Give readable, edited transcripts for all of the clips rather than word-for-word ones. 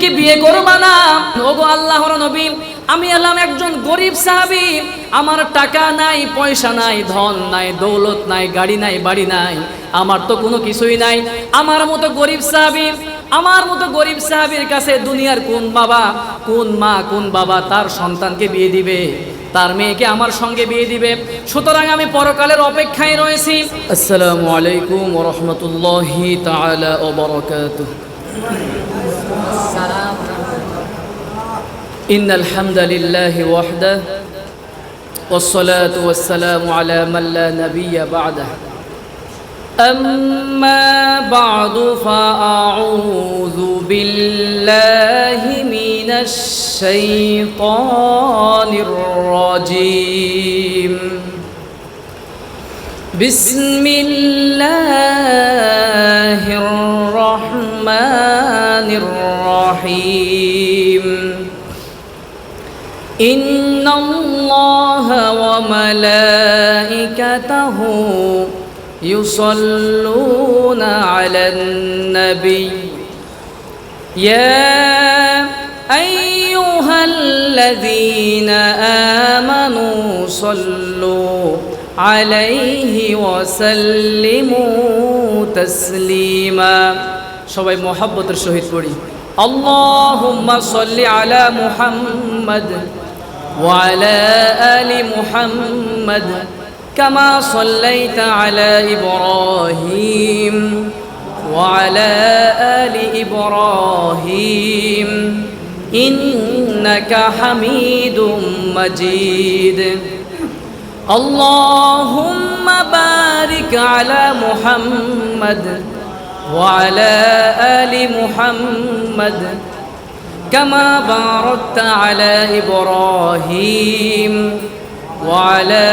কি বিয়ে করবা না? ওগো আল্লাহর নবী, আমি এলাম একজন গরিব সাহাবী, আমার টাকা নাই, পয়সা নাই, ধন নাই, দৌলত নাই, গাড়ি নাই, বাড়ি নাই, আমার তো কোনো কিছুই নাই। আমার মতো গরিব সাহাবীর কাছে দুনিয়ার কোন বাবা, কোন মা, কোন বাবা তার সন্তানকে বিয়ে দিবে, তার মেয়েকে আমার সঙ্গে বিয়ে দিবে? সুতরাং আমি পরকালের অপেক্ষায় রয়েছি। আসসালামু আলাইকুম ওয়া রাহমাতুল্লাহি তাআলা ওয়া বারাকাতুহু। ইন্নাল হামদালিল্লাহি ওয়াহদাহু ওয়াসসালাতু ওয়াসসালামু আলা মান লা নাবিয়্যা বা'দাহু। أما بعد فأعوذ بالله من الشيطان الرجيم. بسم الله الرحمن الرحيم. إن الله وملائكته يصلون على النبي يا أيها الذين آمنوا صلوا عليه وسلموا تسليما. সবাই মোহাব্বতের সহিত পড়ি আল্লাহুম্মা সাল্লি আলা মুহাম্মাদ ওয়া আলা আলি মুহাম্মাদ كما صليت على إبراهيم وعلى آل إبراهيم إنك حميد مجيد. اللهم بارك على محمد وعلى آل محمد كما باركت على إبراهيم وعلى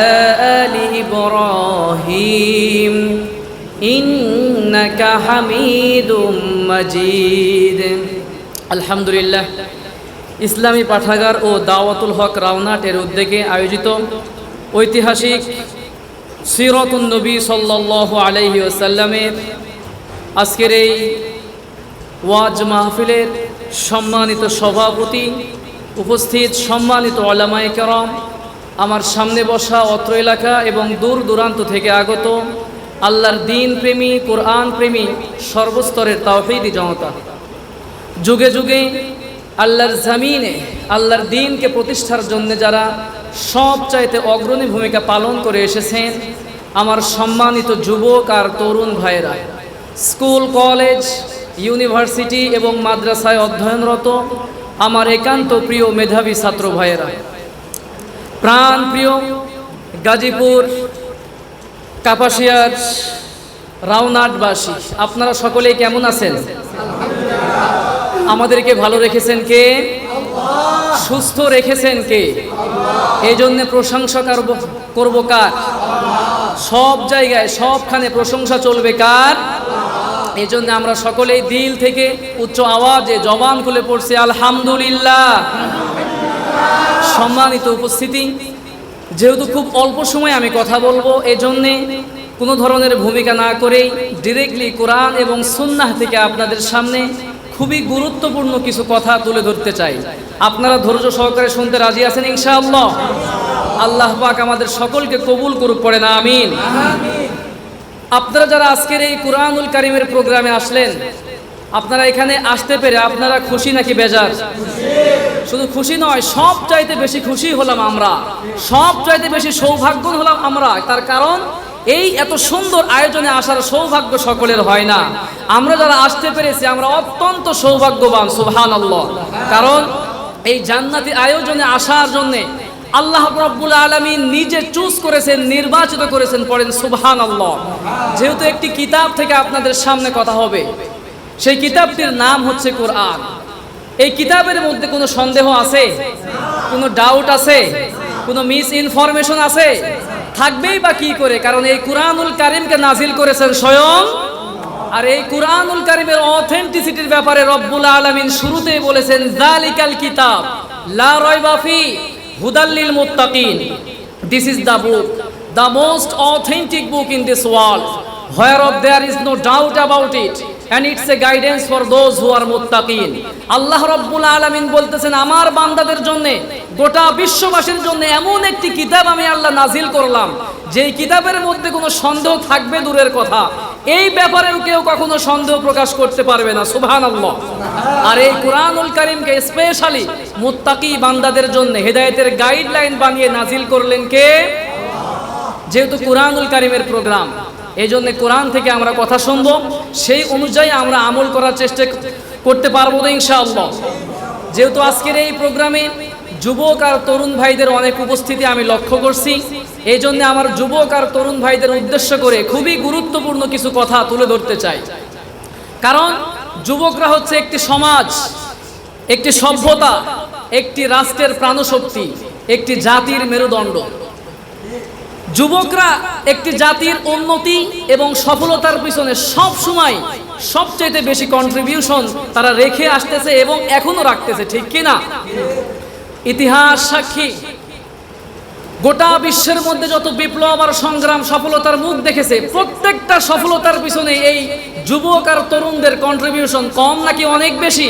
آل إبراهيم إنك حميد مجيد. আলহামদুলিল্লাহ, ইসলামী পাঠাগার ও দাওয়াতুল হক রাওনাটের উদ্যোগে আয়োজিত ঐতিহাসিক সিরাতুন নবী সাল্লাল্লাহু আলাইহি ওয়াসাল্লামের আজকের এই ওয়াজ মাহফিলের সম্মানিত সভাপতি, উপস্থিত সম্মানিত উলামায়ে কেরাম, আমার সামনে বসা অত্র এলাকা এবং দূর দূরান্ত থেকে আগত আল্লাহর দ্বীন প্রেমী, কোরআন প্রেমী সর্বস্তরের তাওহীদি জনতা, যুগে যুগে আল্লাহর জমিনে আল্লাহর দ্বীনকে প্রতিষ্ঠার জন্য যারা সবচাইতে অগ্রণী ভূমিকা পালন করে এসেছেন, আমার সম্মানিত যুবক আর তরুণ ভাইয়েরা, স্কুল, কলেজ, ইউনিভার্সিটি এবং মাদ্রাসায় অধ্যয়নরত আমার একান্ত প্রিয় মেধাবী ছাত্র ভাইয়েরা, প্রাণ প্রিয় গাজীপুর, কাপাসিয়ার রাওনাটবাসী, আপনারা সকলেই কেমন আছেন? আমাদেরকে ভালো রেখেছেন কে? সুস্থ রেখেছেন কে? এই জন্য প্রশংসা করব কার? সব জায়গায় সবখানে প্রশংসা চলবে কার? এই জন্য আমরা সকলেই দিল থেকে উচ্চ আওয়াজে জবান খুলে পড়ছি আলহামদুলিল্লাহ। সম্মানিত উপস্থিতি, যেহেতু খুব অল্প সময় আমি কথা বলবো, এজন্যে কোনো ধরনের ভূমিকা না করেই ডিরেক্টলি কোরআন এবং সুন্নাহ থেকে আপনাদের সামনে খুবই গুরুত্বপূর্ণ কিছু কথা তুলে ধরতে চাই। আপনারা ধৈর্য সহকারে শুনতে রাজি আছেন ইনশাআল্লাহ? আল্লাহ পাক আমাদের সকলকে কবুল করুক, পড়ে না আমিন। আপনারা যারা আজকের এই কুরআনুল কারীমের প্রোগ্রামে আসলেন, আপনারা এখানে আসতে পেরে আপনারা খুশি নাকি বেজার? শুধু খুশি নয়, সব চাইতে বেশি খুশি হলাম আমরা, সব চাইতে বেশি সৌভাগ্য হলাম আমরা। তার কারণ এই এত সুন্দর আয়োজনে আসার সৌভাগ্য সকলের হয় না। আমরা যারা আসতে পেরেছি আমরা অত্যন্ত সৌভাগ্যবান, সুবহানাল্লাহ। কারণ এই জান্নাতি আয়োজনে আসার জন্য আল্লাহ রাব্বুল আলামিন নিজে চুজ করেছেন, নির্বাচিত করেছেন, পড়েন সুবহানাল্লাহ। যেহেতু একটি কিতাব থেকে আপনাদের সামনে কথা হবে, সেই কিতাবটির নাম হচ্ছে কোরআন। এই কিতাবের মধ্যে কোনো সন্দেহ আছে? কোনো ডাউট আছে? কোনো মিস ইনফরমেশন আছে? থাকবেই বা কি করে? কারণ এই কুরআনুল কারীমকে নাজিল করেছেন স্বয়ং। আর এই কুরআনুল কারীমের অথেন্টিসিটির ব্যাপারে রব্বুল আলামিন শুরুতেই বলেছেন যালিকাল কিতাব লা রাইবা ফি হুদাল লিল মুত্তাকিন। This is the book, the most authentic book in this world, whereof there is no doubt about it, and it's a guidance for those who are muttaqin. আল্লাহ রাব্বুল আলামিন বলতেছেন আমার বান্দাদের জন্য, গোটা বিশ্ববাসীর জন্য এমন একটি কিতাব আমি আল্লাহ নাজিল করলাম, যেই কিতাবের মধ্যে কোনো সন্দেহ থাকবে দূরের কথা, এই ব্যাপারেও কেউ কখনো সন্দেহ প্রকাশ করতে পারবে না। সুবহানাল্লাহ। আর এই কুরআনুল কারীমকে স্পেশালি মুত্তাকি বান্দাদের জন্য হেদায়েতের গাইডলাইন বানিয়ে নাজিল করলেন কে? যেহেতু কুরআনুল কারীমের প্রোগ্রাম, এই জন্য কোরআন থেকে আমরা কথা শুনবো, সেই অনুযায়ী আমরা আমল করার চেষ্টা করতে পারবো তো ইনশাআল্লাহ। যেহেতু আজকের এই প্রোগ্রামে যুবক আর তরুণ ভাইদের অনেক উপস্থিতি আমি লক্ষ্য করছি, এই জন্য আমার যুবক আর তরুণ ভাইদের উদ্দেশ্য করে খুবই গুরুত্বপূর্ণ কিছু কথা তুলে ধরতে চাই। কারণ যুবকরা হচ্ছে একটি সমাজ, একটি সভ্যতা, একটি রাষ্ট্রের প্রাণশক্তি, একটি জাতির মেরুদণ্ড। যুবকরা একটি জাতির উন্নতি এবং সফলতার পিছনে সব সময় সবচেয়ে বেশি কন্ট্রিবিউশন তারা রেখে আসতেছে এবং এখনো রাখতেছে, ঠিক কি না? ইতিহাস সাক্ষী, গোটা বিশ্বের মধ্যে যত বিপ্লব আর সংগ্রাম সফলতার মুখ দেখেছে, প্রত্যেকটা সফলতার পিছনে এই যুবক আর তরুণদের কন্ট্রিবিউশন কম নাকি অনেক বেশি?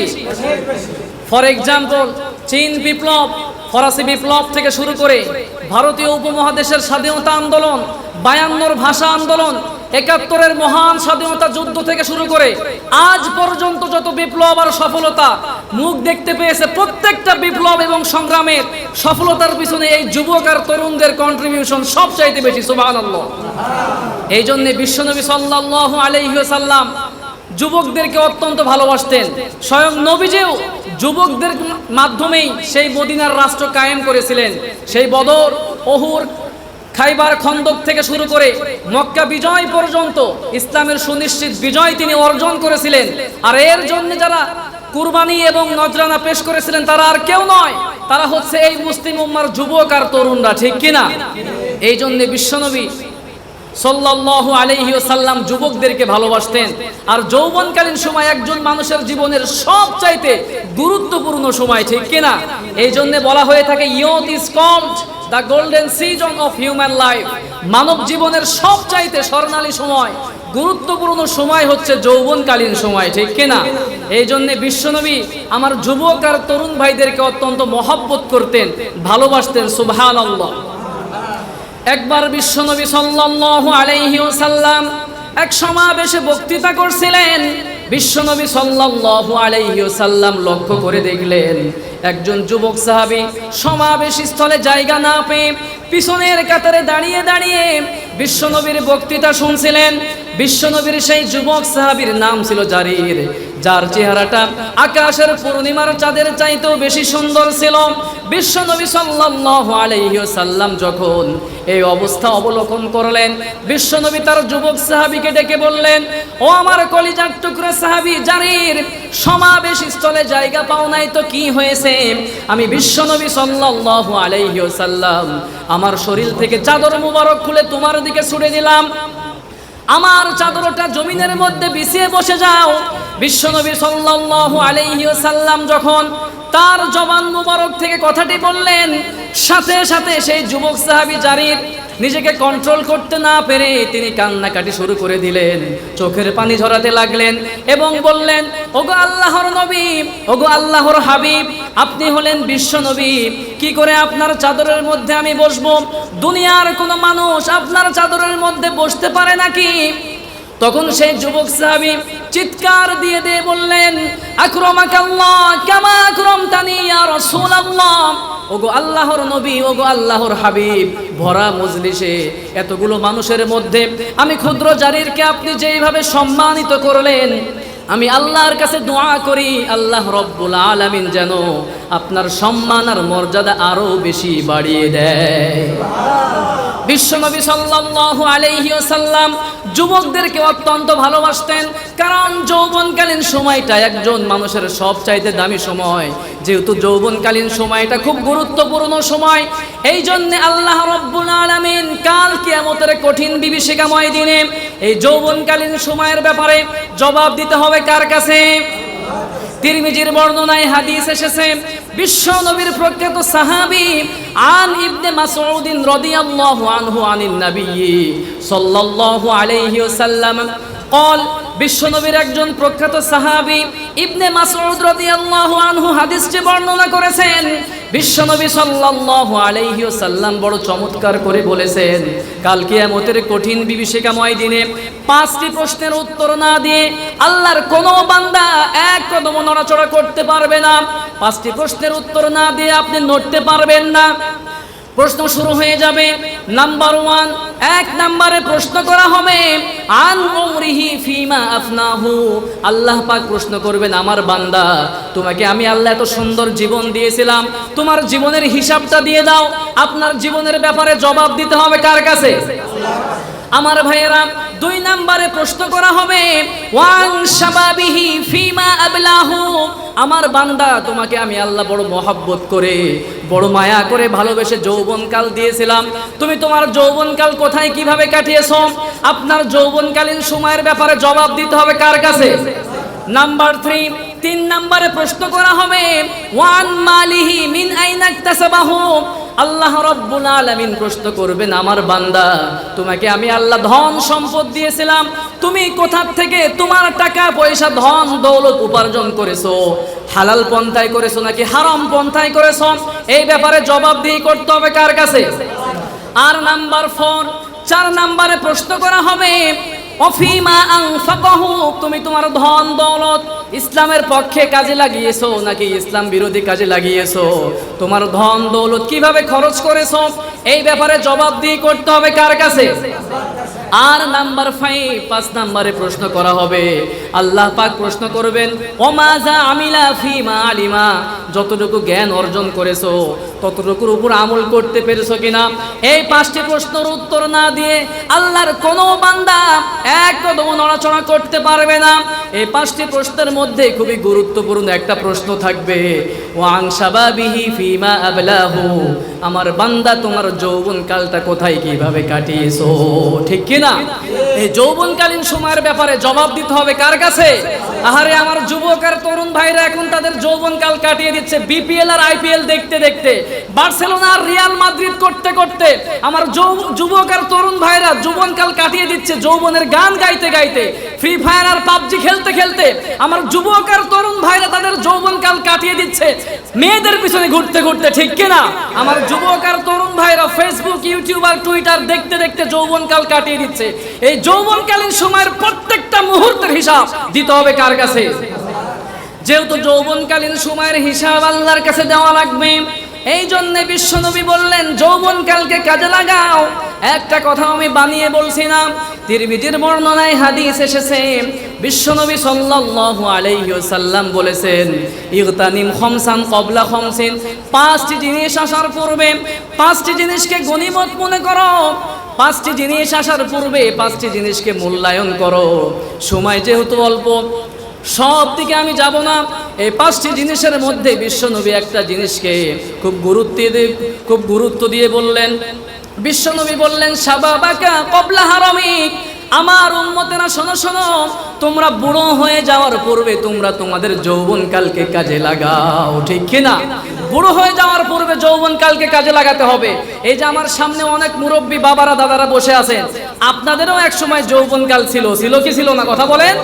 ফর এক্সাম্পল, চীন বিপ্লব, ফরাসি বিপ্লব থেকে শুরু করে ভারতীয় উপমহাদেশের স্বাধীনতা আন্দোলন, 52 ভাষা আন্দোলন, 71-এর মহান স্বাধীনতা যুদ্ধ থেকে শুরু করে আজ পর্যন্ত যত বিপ্লব আর সফলতা মুখ দেখতে পেয়েছে, প্রত্যেকটা বিপ্লব এবং সংগ্রামের সফলতার পিছনে এই যুবক আর তরুণদের কন্ট্রিবিউশন সবচাইতে বেশি। সুবহানাল্লাহ। এই জন্য বিশ্বনবী সাল্লাল্লাহু আলাইহি ওয়াসাল্লাম যুবকদেরকে অত্যন্ত ভালোবাসতেন। স্বয়ং নবীজিও যুবকদের মাধ্যমেই সেই মদিনার রাষ্ট্র কায়েম করেছিলেন। সেই বদর, উহুদ, খাইবার খন্দক থেকে শুরু করে মক্কা বিজয় পর্যন্ত ইসলামের সুনিশ্চিত বিজয় তিনি অর্জন করেছিলেন। আর এর জন্য যারা কুরবানি এবং নজরানা পেশ করেছিলেন তারা আর কেউ নয়, তারা হচ্ছে এই মুসলিম উম্মার যুবক আর তরুণরা, ঠিক কিনা? এই জন্য বিশ্বনবী সাল্লাল্লাহু আলাইহি ওয়াসাল্লাম যুবকদেরকে ভালোবাসতেন। আর যৌবনকালীন সময় একজন মানুষের জীবনের সবচাইতে গুরুত্বপূর্ণ সময়, ঠিক কিনা? এই জন্য বলা হয়ে থাকে youth is called the golden season of human life. মানব জীবনের সবচাইতে স্বর্ণালী সময়, গুরুত্বপূর্ণ সময় হচ্ছে যৌবনকালীন সময়, ঠিক কিনা? এই জন্য বিশ্বনবী আমার যুবক আর তরুণ ভাইদেরকে অত্যন্ত মহব্বত করতেন, ভালোবাসতেন। সুবহানাল্লাহ। একবার বিশ্বনবী সাল্লাল্লাহু আলাইহি ওয়াসাল্লাম এক সমাবেশে বক্তৃতা করছিলেন। বিশ্বনবী সাল্লাল্লাহু আলাইহি ওয়াসাল্লাম লক্ষ্য করে দেখলেন একজন যুবক সাহাবী সমাবেশ স্থলে জায়গা না পেয়ে পিছনের কাতারে দাঁড়িয়ে দাঁড়িয়ে বিশ্বনবীর বক্তৃতা শুনছিলেন। বিশ্বনবীর সেই যুবক সাহাবীর নাম ছিল জারির, যার চেহারাটা আকাশের পূর্ণিমার চাঁদের চাইতেও বেশি সুন্দর ছিল। বিশ্বনবী সাল্লাল্লাহু আলাইহি ওয়াসাল্লাম যখন এই অবস্থা অবলোকন করলেন, বিশ্বনবী তার যুবক সাহাবীকে ডেকে বললেন, ও আমার কলিজার টুকরা সাহাবী জারির, সমাবেশ স্থলে জায়গা পাও নাই তো কি হয়েছে? আমি বিশ্বনবী সাল্লাল্লাহু আলাইহি ওয়াসাল্লাম আমার শরীর থেকে চাদর মুবারক খুলে তোমার দিকে ছুড়ে দিলাম, আমার চাদরটা জমিনের মধ্যে বিছিয়ে বসে যাও। বিশ্বনবী সাল্লাল্লাহু আলাইহি ওয়াসাল্লাম যখন তার জবান মুবারক থেকে কথাটি বললেন, সাথে সাথে সেই যুবক সাহাবী জারির নিজেকে কন্ট্রোল করতে না পেরে তিনি কান্নাকাটি শুরু করে দিলেন, চোখের পানি ঝরাতে লাগলেন এবং বললেন, ওগো আল্লাহর নবী, ওগো আল্লাহর হাবিব, আপনি হলেন বিশ্ব নবী, কি করে আপনার চাদরের মধ্যে আমি বসবো? দুনিয়ার কোনো মানুষ আপনার চাদরের মধ্যে বসতে পারে নাকি? তখন সেই যুবক সাহাবী চিৎকার দিয়ে দিয়ে বললেন, আকরামাকাল্লাহ কামা আকরামতানি ইয়া রাসূলুল্লাহ, ওগো আল্লাহর নবী, ওগো আল্লাহর হাবিব, ভরা মজলিসে এতগুলো মানুষের মধ্যে আমি ক্ষুদ্র জারিরকে আপনি যেইভাবে সম্মানিত করলেন, আমি আল্লাহর কাছে দোয়া করি আল্লাহ রব্বুল আলামিন যেন আপনার সম্মান আর মর্যাদা আরো বেশি বাড়িয়ে দেয়। বিশ্বনবী সাল্লাল্লাহু আলাইহি ওয়াসাল্লাম যুবকদেরকে অত্যন্ত ভালোবাসতেন, কারণ যৌবনকালীন সময়টা একজন মানুষের সবচাইতে দামি সময়। যেহেতু যৌবনকালীন সময়টা খুব গুরুত্বপূর্ণ সময়, এই জন্য আল্লাহ রব্বুল আলামিন কাল কিয়ামতের কঠিন বিভীষিকাময় দিনে এই যৌবনকালীন সময়ের ব্যাপারে জবাব দিতে হবে কার কাছে? তিরমিজির বর্ণনায় হাদিস এসেছে, বিশ্ব নবীর প্রখ্যাত সাহাবী আন ইবনে মাসউদ রাদিয়াল্লাহু আনহু আনিন নবী সাল্লাল্লাহু আলাইহি ওয়াসাল্লাম قال বিশ্বনবীর একজন প্রখ্যাত সাহাবী ইবনে মাসউদ রাদিয়াল্লাহু আনহু হাদিসটি বর্ণনা করেছেন। বিশ্বনবী সাল্লাল্লাহু আলাইহি ওয়াসাল্লাম বড় চমৎকার করে বলেছেন, কাল কিয়ামতের কঠিন বিভীষিকাময় দিনে 5টি প্রশ্নের উত্তর না দিয়ে আল্লাহর কোনো বান্দা এক কদম নড়াচড়া করতে পারবে না। 5টি প্রশ্নের উত্তর না দিয়ে আপনি নড়তে পারবেন না। প্রশ্ন শুরু হয়ে যাবে। নাম্বার 1, 1 নম্বরে প্রশ্ন করা হবে আন উমরিহি ফিমা আফনাহু। আল্লাহ পাক প্রশ্ন করবেন, আমার বান্দা তোমাকে আমি আল্লাহ এত সুন্দর জীবন দিয়েছিলাম, তোমার জীবনের হিসাবটা দিয়ে দাও। আপনার জীবনের ব্যাপারে জবাব দিতে হবে কার কাছে? আমার ভাইয়েরা, 2 নম্বরে প্রশ্ন করা হবে ওয়ান শাবাবিহি ফিমা আবলাহু। আমার বান্দা তোমাকে আমি আল্লাহ বড় মহব্বত করে, বড় মায়া করে ভালোবেসে যৌবনকাল দিয়েছিলাম, তুমি তোমার যৌবনকাল কোথায় কিভাবে কাটিয়েছো? আপনার যৌবনকালীন সময়ের ব্যাপারে জবাব দিতে হবে কার কাছে? নাম্বার 3 নম্বরে প্রশ্ন করা হবে ওয়ান মালিহি মিন আইনা ইকতাসাবাহু। আল্লাহ রাব্বুল আলামিন প্রশ্ন করবেন, আমার বান্দা তোমাকে আমি আল্লাহ ধন সম্পদ দিয়েছিলাম, তুমি কোথা থেকে তোমার টাকা পয়সা ধন দৌলত উপার্জন করেছো? হালাল পন্থায় করেছো নাকি হারাম পন্থায় করেছো? এই ব্যাপারে জবাবদিহি করতে হবে কার কাছে? আর নাম্বার 4 নম্বরে প্রশ্ন করা হবে অফিমা আনফাকাহু। তুমি তোমার ধন দৌলত ইসলামের পক্ষে কাজে লাগিয়েছো নাকি ইসলাম বিরোধী কাজে লাগিয়েছো? তোমার ধন দৌলত কিভাবে খরচ করেছো? এই ব্যাপারে জবাবদিহি করতে হবে কার কাছে? আর নাম্বার 5 নম্বরে প্রশ্ন করা হবে, আল্লাহ পাক প্রশ্ন করবেন ওমাযা আমিলা ফিমা আলিমা। যতটুকু জ্ঞান অর্জন করেছো ততটুকুর উপর আমল করতে পেরেছো কিনা? এই 5টি প্রশ্নের উত্তর না দিয়ে আল্লাহর কোনো বান্দা এক কদম নড়াচড়া করতে পারবে না। এই 5টি প্রশ্নের মধ্যে খুবই গুরুত্বপূর্ণ একটা প্রশ্ন থাকবে ওয়াং শাবাবিহি ফিমা আবলাহু। আমার বান্দা তোমার যৌবনকালটা কোথায় কিভাবে কাটিয়েছো? ঠিক কিনা? এই যৌবনকালীন সময়ের ব্যাপারে জবাব দিতে হবে কার কাছে? আহারে আমার যুবক আর তরুণ ভাইরা এখন তাদের যৌবনকাল কাটিয়ে দিচ্ছে বিপিএল আর আইপিএল দেখতে দেখতে, বার্সেলোনা আর রিয়াল মাদ্রিদ করতে করতে। আমার যুবক আর তরুণ ভাইরা যৌবনকাল কাটিয়ে দিচ্ছে যৌবনের গান গাইতে গাইতে, ফ্রি ফায়ার আর পাবজি খেলতে খেলতে। আমার যুবক আর তরুণ ভাইরা তাদের যৌবনকাল কাটিয়ে দিচ্ছে মেয়েদের পিছনে ঘুরতে ঘুরতে। ঠিক কিনা? আমার যুবক আর তরুণ ভাইরা ফেসবুক, ইউটিউব আর টুইটার দেখতে দেখতে যৌবনকাল কাটিয়ে দিচ্ছে। এই যৌবনকালীন সময়ের প্রত্যেকটা মুহূর্তের হিসাব দিতে হবে কার কাছে? যেহেতু যৌবনকালীন সময়ের হিসাব আল্লাহর কাছে দেওয়া লাগবে, এই জন্য বিশ্বনবী বললেন যৌবনকালকে কাজে লাগাও। একটা কথা আমি বানিয়ে বলছি না, তিরমিজির বর্ণনায় হাদিস এসেছে বিশ্বনবী সাল্লাল্লাহু আলাইহি ওয়াসাল্লাম বলেছেন ইগতানিম খামসান ক্বাবলা খামসিন। 5টি জিনিস আসার পূর্বে 5টি জিনিসকে গনিমত মনে করো। 5টি জিনিস আসার পূর্বে 5টি জিনিসকে মূল্যায়ন করো। সময় যেহেতু অল্প, সব দিকে আমি যাব না। এই 5টি জিনিসের মধ্যে বিশ্বনবী একটা জিনিসকে খুব গুরুত্ব দিয়ে বললেন। বিশ্বনবী বললেন শাবাবাকা ক্বাবলা হারামিক। আমার উম্মতেরা শোনো শোনো, তোমরা বুড়ো হয়ে যাওয়ার পূর্বে তোমরা তোমাদের যৌবনকালকে কাজে লাগাও। ঠিক কিনা? বুড়ো হয়ে যাওয়ার পূর্বে যৌবনকালকে কাজে লাগাতে হবে। এই যে আমার সামনে অনেক মুরব্বী বাবারা দাদারা বসে আছেন, আপনাদেরও এক সময় যৌবনকাল ছিল কি ছিল না? কথা বলেন।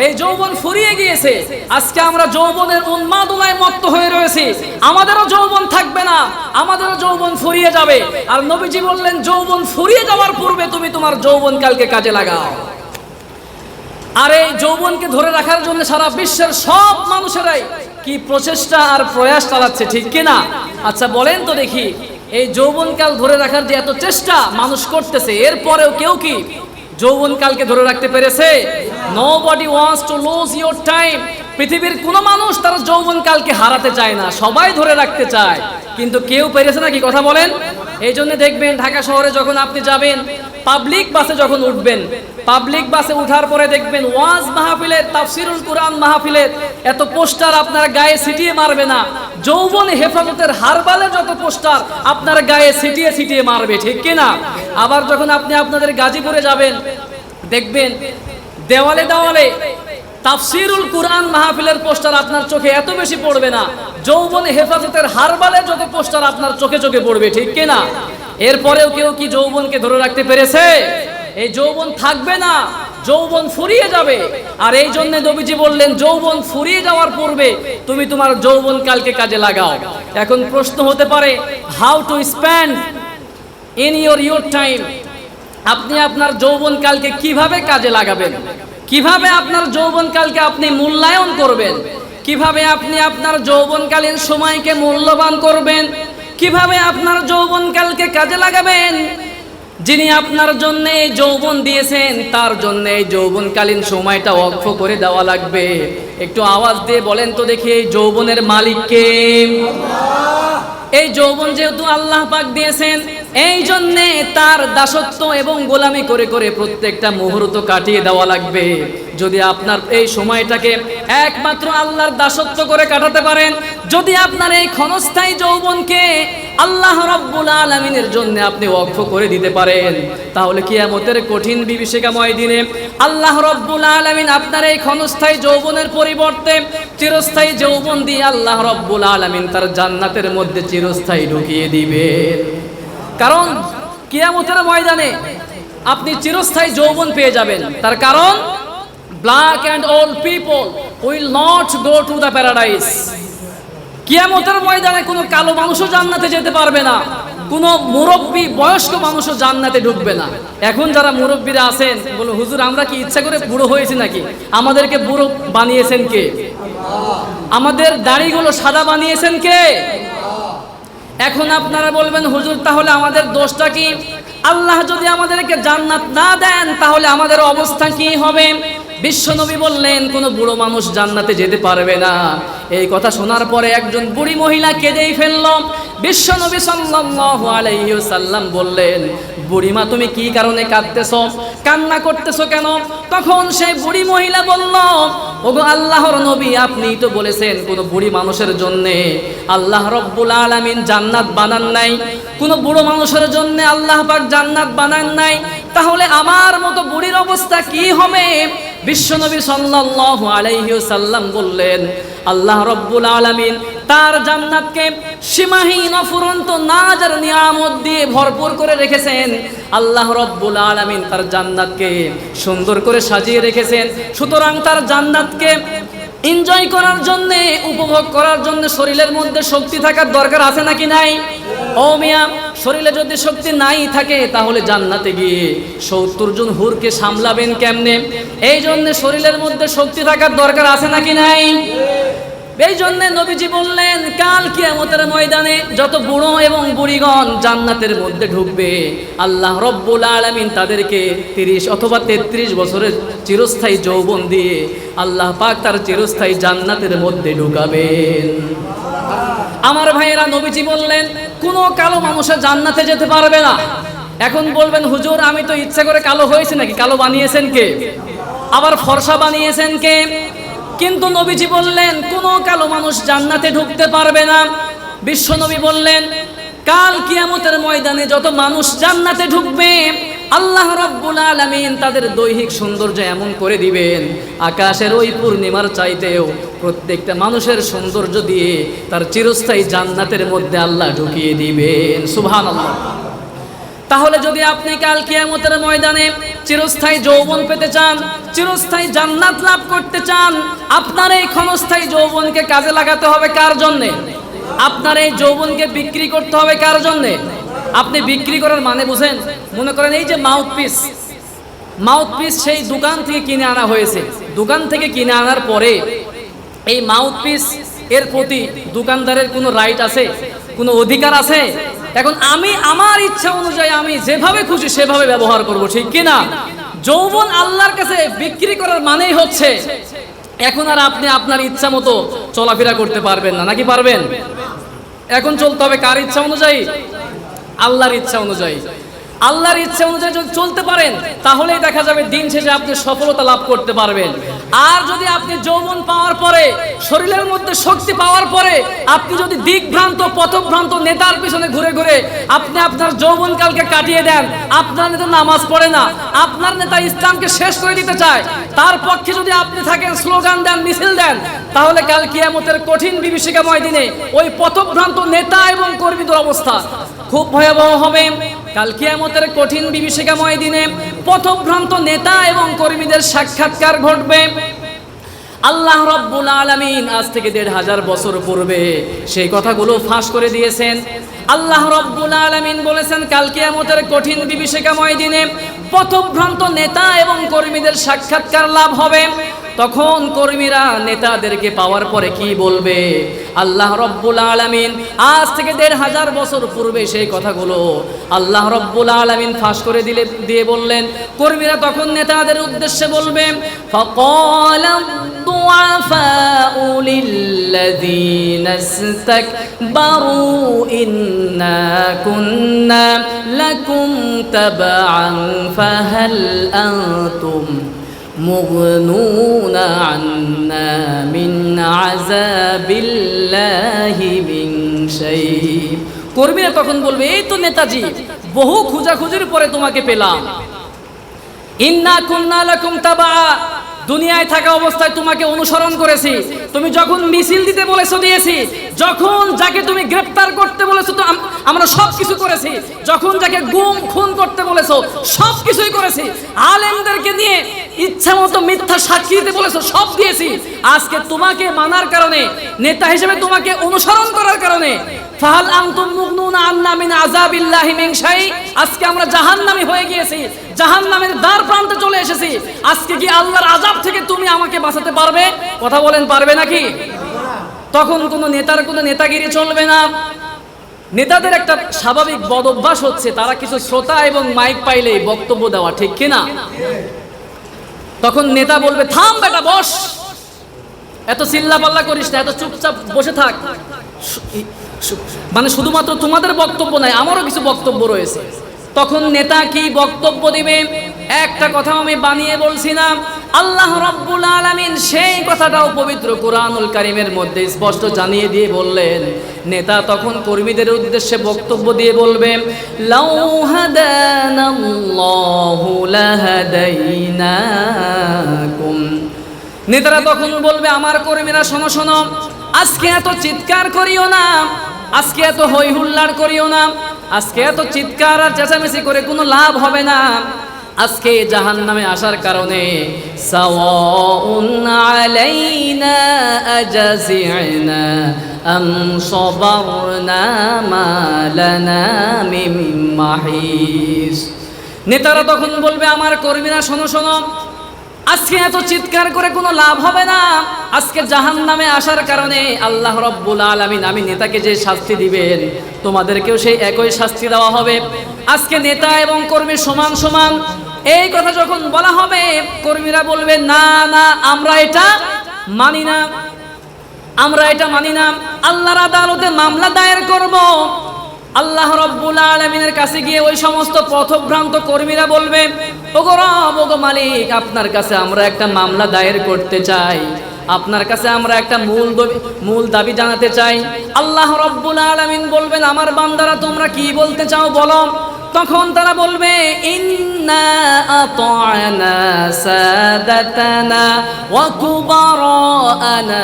এই যৌবন ফুরিয়ে গিয়েছে, আজকে আমরা যৌবনের উন্মাদনায় মত্ত হয়ে রয়েছি। আমাদেরও যৌবন থাকবে না, আমাদেরও যৌবন ফুরিয়ে যাবে। আর নবীজি বললেন যৌবন ফুরিয়ে যাওয়ার পূর্বে তুমি তোমার যৌবনকালকে কাজে লাগাও। আর এই যৌবনকে ধরে রাখার জন্য সারা বিশ্বের সব মানুষেরাই কি প্রচেষ্টা আর প্রয়াস চালাচ্ছে। ঠিক কিনা? আচ্ছা বলেন তো দেখি, এই যৌবনকাল ধরে রাখার যে এত চেষ্টা মানুষ করতেছে, এরপরেও কেউ কি যৌবনকালকে ধরে রাখতে পেরেছে? Nobody wants to lose your time. পৃথিবীর কোনো মানুষ তার যৌবনকালকে হারাতে চায় না, সবাই ধরে রাখতে চায়, কিন্তু কেউ পেরেছে নাকি? কথা বলেন। এই জন্য দেখবেন ঢাকা শহরে যখন আপনি যাবেন, পাবলিক বাসে যখন উঠবেন, পাবলিক বাসে উঠার পরে দেখবেন ওয়াজ মাহফিলের, তাফসিরুল কুরআন মাহফিলের এত পোস্টার আপনার গায়ে ছিটিয়ে মারবে না। যৌবন হেফাজতের হারবালে যত পোস্টার আপনার গায়ে ছিটিয়ে ছিটিয়ে মারবে। ঠিক কিনা? আবার যখন আপনি আপনাদের গাজীপুরে যাবেন, দেখবেন দেওয়ালে দেওয়ালে তাফসিরুল কুরআন মাহফিলের পোস্টার আপনার চোখে এত বেশি পড়বে না। যৌবন হেফাজতের হারবালে যত পোস্টার আপনার চোখে চোখে পড়বে। ঠিক কিনা? এরপরেও কেউ কি যৌবনকে ধরে রাখতে পেরেছে? এই যৌবন থাকবে না যৌবন ফুরিয়ে যাবে। আর এই জন্য নবীজি বললেন যৌবন ফুরিয়ে যাওয়ার পূর্বে তুমি তোমার যৌবন কালকে কাজে লাগাও। এখন প্রশ্ন হতে পারে, how to spend in your time, আপনি আপনার যৌবন কালকে কিভাবে কাজে লাগাবেন, কিভাবে আপনার যৌবন কালকে আপনি মূল্যায়ন করবেন, কিভাবে আপনি আপনার যৌবনকালীন সময়কে মূল্যবান করবেন, কিভাবে আপনার যৌবনকালকে কাজে লাগাবেন। যিনি আপনার জন্য এই যৌবন দিয়েছেন তার জন্য এই যৌবনকালীন সময়টা ওয়াকফ করে দেওয়া লাগবে। একটু আওয়াজ দিয়ে বলেন তো দেখি, এই যৌবনের মালিক কে? এই যৌবন যেহেতু আল্লাহ পাক দিয়েছেন, এই জন্যে তার দাসত্ব এবং গোলামি করে করে প্রত্যেকটা মুহূর্ত কাটিয়ে দেওয়া লাগবে। যদি আপনার এই সময়টাকে একমাত্র আল্লাহর দাসত্ব করে কাটাতে পারেন, যদি আপনার এই ক্ষণস্থায়ী যৌবনকে আল্লাহ রাব্বুল আলামিনের জন্য আপনি ওয়াকফ করে দিতে পারেন, তাহলে কিয়ামতের কঠিন বিভীষিকাময় দিনে আল্লাহ রাব্বুল আলামিন আপনার এই ক্ষণস্থায়ী যৌবনের পরিবর্তে চিরস্থায়ী যৌবন দিয়ে আল্লাহ রাব্বুল আলামিন তার জান্নাতের মধ্যে চিরস্থায়ী ঢুকিয়ে দিবেন। কারণ কিয়ামতের ময়দানে আপনি চিরস্থায়ী যৌবন পেয়ে যাবেন। তার কারণ black and old people will not go to the paradise. কিয়ামতের ময়দানে কোনো কালো মানুষও জান্নাতে যেতে পারবে না, কোনো মুরব্বী বয়স্ক মানুষও জান্নাতে ঢুকবে না। এখন যারা মুরব্বীরা আছেন বলো, হুজুর আমরা কি ইচ্ছা করে বুড়ো হয়েছি নাকি? আমাদেরকে বুড়ো বানিয়েছেন কে? আমাদের দাড়িগুলো সাদা বানিয়েছেন কে? এখন আপনারা বলবেন, হুজুর তাহলে আমাদের দোষটা কি? আল্লাহ যদি আমাদেরকে জান্নাত না দেন তাহলে আমাদের অবস্থা কি হবে? বিশ্বনবী বললেন কোনো বুড়ো মানুষ জান্নাতে যেতে পারবে না। এই কথা শোনার পরে একজন বুড়ি মহিলা কেঁদেই ফেলল। বিশ্বনবী সাল্লাল্লাহু আলাইহি ওয়াসাল্লাম বললেন, বুড়িমা তুমি কি কারণে কাঁদতেছো, কান্না করতেছো কেন? তখন সেই বুড়ি মহিলা বলল, ওগো আল্লাহর নবী, আপনিই তো বলেছেন কোন বুড়ি মানুষের জন্য আল্লাহ রাব্বুল আলামিন জান্নাত বানান নাই, কোন বুড়ো মানুষের জন্য আল্লাহ পাক জান্নাত বানান নাই, তাহলে আমার মতো বুড়ির অবস্থা কি হবে? বিশ্বনবী সাল্লাল্লাহু আলাইহি ওয়াসাল্লাম বললেন, আল্লাহ রাব্বুল আলামিন তার জান্নাতকে সীমাহীন অফুরন্ত নাজ আর নিয়ামত দিয়ে ভরপুর করে রেখেছেন। আল্লাহ রাব্বুল আলামিন তার জান্নাতকে সুন্দর করে সাজিয়ে রেখেছেন। সুতরাং তার জান্নাতকে এনজয় করার জন্য, উপভোগ করার জন্য শরীরের মধ্যে শক্তি থাকার দরকার আছে নাকি নাই? ও মিয়া, শরীরে যদি শক্তি নাই থাকে তাহলে জান্নাতে গিয়ে 70 জন হুরকে সামলাবেন কেমনে? এই জন্য শরীরের মধ্যে শক্তি থাকার দরকার আছে নাকি নাই? এই জন্য নবীজি বললেন, কাল কিয়ামতের ময়দানে যত বুড়ো এবং বুড়িগণ জান্নাতের মধ্যে ঢুকবে, আল্লাহ রাব্বুল আলামিন তাদেরকে 30 অথবা 33 বছরের চিরস্থায়ী যৌবন দিয়ে আল্লাহ পাক তার চিরস্থায়ী জান্নাতের মধ্যে ঢুকাবেন। আমার ভাইয়েরা, নবীজি বললেন কোনো কালো মানুষের জান্নাতে যেতে পারবে না। এখন বলবেন, হুজুর আমি তো ইচ্ছা করে কালো হয়েছি নাকি? কালো বানিয়েছেন কে? আবার ফর্সা বানিয়েছেন কে? কিন্তু নবীজি বললেন কোনো কালো মানুষ জান্নাতে ঢুকতে পারবে না। বিশ্বনবী বললেন, কাল কিয়ামতের ময়দানে যত মানুষ জান্নাতে ঢুকবে আল্লাহ রাব্বুল আলামিন তাদের দৈহিক সৌন্দর্য এমন করে দিবেন, আকাশের ওই পূর্ণিমার চাইতেও প্রত্যেকটা মানুষের সৌন্দর্য দিয়ে তার চিরস্থায়ী জান্নাতের মধ্যে আল্লাহ ঢুকিয়ে দিবেন। সুবহানাল্লাহ। তাহলে যদি আপনি কাল কিয়ামতের ময়দানে চিরস্থায়ী যৌবন পেতে চান, চিরস্থায়ী জান্নাত লাভ করতে চান, আপনার এই ক্ষণস্থায়ী যৌবনকে কাজে লাগাতে হবে কার জন্যে? আপনার এই যৌবনকে বিক্রি করতে হবে কার জন্যে? আপনি বিক্রি করার মানে বুঝেন? মনে করেন এই যে মাউথপিস সেই দোকান থেকে কিনে আনা হয়েছে। দোকান থেকে কিনে আনার পরে এই মাউথপিস এর প্রতি দোকানদারের কোনো রাইট আছে, কোনো অধিকার আছে? এখন আমি আমার ইচ্ছা অনুযায়ী আমি যেভাবে খুশি সেভাবে ব্যবহার করব, ঠিক কিনা? যৌবন আল্লাহর কাছে বিক্রি করার মানেই হচ্ছে এখন আর আপনি আপনার ইচ্ছা মতো চলাফেরা করতে পারবেন না, নাকি পারবেন? এখন চলতে হবে কার ইচ্ছা অনুযায়ী? আল্লাহর ইচ্ছা অনুযায়ী। আল্লাহর ইচ্ছা অনুযায়ী যদি চলতে পারেন তাহলেই দেখা যাবে দিন শেষে আপনি সফলতা লাভ করতে পারবেন। আর যদি আপনি যৌবন পাওয়ার পরে, শরীরের মধ্যে শক্তি পাওয়ার পরে আপনি যদি দিকভ্রান্ত পথভ্রান্ত নেতার পিছনে ঘুরে ঘুরে আপনি আপনার যৌবনকালকে কাটিয়ে দেন, আপনার নেতা নামাজ পড়ে না, আপনার নেতা ইসলামকে শেষ করে দিতে চায়, তার পক্ষে যদি আপনি থাকেন, স্লোগান দেন, মিছিল দেন, তাহলে কাল কিয়ামতের কঠিন বিভীষিকাময় দিনে ওই পথভ্রান্ত নেতা এবং কর্মীদের অবস্থা খুব ভয়াবহ হবে। কাল কিয়ামতের কঠিন বিভীষিকাময় দিনে পথভ্রান্ত নেতা এবং কর্মীদের সাক্ষাৎকার ঘটবে। আল্লাহ রাব্বুল আলামিন আজ থেকে ১৫০০ বছর পূর্বে সেই কথাগুলো ফাঁস করে দিয়েছেন। আল্লাহ রাব্বুল আলামিন বলেছেন কাল কিয়ামতের কঠিন বিভীষিকাময় দিনে পথভ্রান্ত নেতা এবং কর্মীদের সাক্ষাৎকার লাভ হবে। তখন কর্মীরা নেতাদেরকে পাওয়ার পরে কি বলবে? আল্লাহ রাব্বুল আলামিন আজ থেকে ১৫০০ বছর পূর্বে সেই কথাগুলো আল্লাহ রাব্বুল আলামিন ফাঁস করে দিয়ে বললেন। কর্মীরা তখন নেতাদের উদ্দেশ্যে বলবে, ফাকালা الضعفاء للذين استكبروا إنا كنا لكم تبعا فهل أنتم مغنون عنا من عذاب الله من شيء। কর্মীরা তখন বলবে, এই তো নেতাজি, বহু খোঁজাখুঁজির পরে তোমাকে পেলাম। ইন্না কুন্না লাকুম তাবা, দুনিয়ায় থাকা অবস্থায় তোমাকে অনুসরণ করেছি। তুমি যখন মিছিল দিতে বলেছো দিয়েছি, যখন যাকে তুমি গ্রেফতার করতে বলেছো তো আমরা সব কিছু করেছি, যখন যাকে গুম খুন করতে বলেছো সব কিছুই করেছি, আলেমদেরকে নিয়ে ইচ্ছা মতো মিথ্যা সাক্ষী দিতে বলেছো সব দিয়েছি। আজকে তোমাকে মানার কারণে, নেতা হিসেবে তোমাকে অনুসরণ করার কারণে ফাহাল আনতুম মুগনুনা আন্না মিন আযাবিল্লাহি মিন শাই, আজকে আমরা জাহান্নামী হয়ে গিয়েছি, জাহান্নামের দ্বার প্রান্তে চলে এসেছি। আজকে কি আল্লাহর আযাব থেকে তুমি আমাকে বাঁচাতে পারবে? কথা বলেন, পারবে নাকি? তখন কোনো নেতার কোনো নেতাগিরি চলবে না। নেতাদের একটা স্বাভাবিক বদ অভ্যাস হচ্ছে তারা কিছু শ্রোতা এবং মাইক পাইলেই বক্তব্য দেওয়া, ঠিক কিনা? তখন নেতা বলবে, থাম বেটা, বস, এত চিল্লাপাল্লা করিস না, এত চুপচাপ বসে থাক। মানে শুধুমাত্র তোমাদের বক্তব্য নাই, আমারও কিছু বক্তব্য রয়েছে। তখন নেতা কি বক্তব্য দিবে? একটা কথা আমি বানিয়ে বলছি না, আল্লাহ রাব্বুল আলামিন সেই কথাটাও পবিত্র কোরআনুল কারীমের মধ্যে স্পষ্ট জানিয়ে দিয়ে বললেন। নেতা তখন কর্মীদের উদ্দেশ্যে বক্তব্য দিয়ে বলবে, লাউ হাদানাল্লাহু লাহাদাইনাকুম। নেতারা তখন বলবে, আমার কর্মীরা শোনো শোনো, আজকে এত চিৎকার করিও না, আজকে এত হই হুল্লাড় করিও না, আজকে এত চিৎকার আর চেঁচামেচি করে কোনো লাভ হবে না। আজকে জাহান্নামে আসার কারণে সাওয়াউন আলাইনা আজাজিনা আম সাবারনা মা লানা মিন মাহিস। নেতারা তখন বলবে, আমার কর্মীরা শোনো শোনো, আজকে এত চিৎকার করে কোনো লাভ হবে না। আজকে জাহান্নামে আসার কারণে আল্লাহ রাব্বুল আলামিন আমি নেতাকে যে শাস্তি দিবেন তোমাদেরকেও সেই একই শাস্তি দেওয়া হবে। আজকে নেতা এবং কর্মী সমান সমান। এই কথা যখন বলা হবে, কর্মীরা বলবে, না না, আমরা এটা মানি না, আমরা এটা মানি না, আল্লাহর আদালতে মামলা দায়ের করব। আল্লাহ রাব্বুল আলামিনের কাছে গিয়ে ওই সমস্ত পথভ্রান্ত কর্মীরা বলবে, ওগো রব, ওগো মালিক, আপনার কাছে আমরা একটা মামলা দায়ের করতে চাই, আপনার কাছে আমরা একটা মূল দাবি জানাতে চাই। আল্লাহ রাব্বুল আলামিন বলবেন, আমার বান্দারা তোমরা কি বলতে চাও বলো। তখন তারা বলবে, ইন্না আতা'না সাদাতানা ওয়া কুবারানা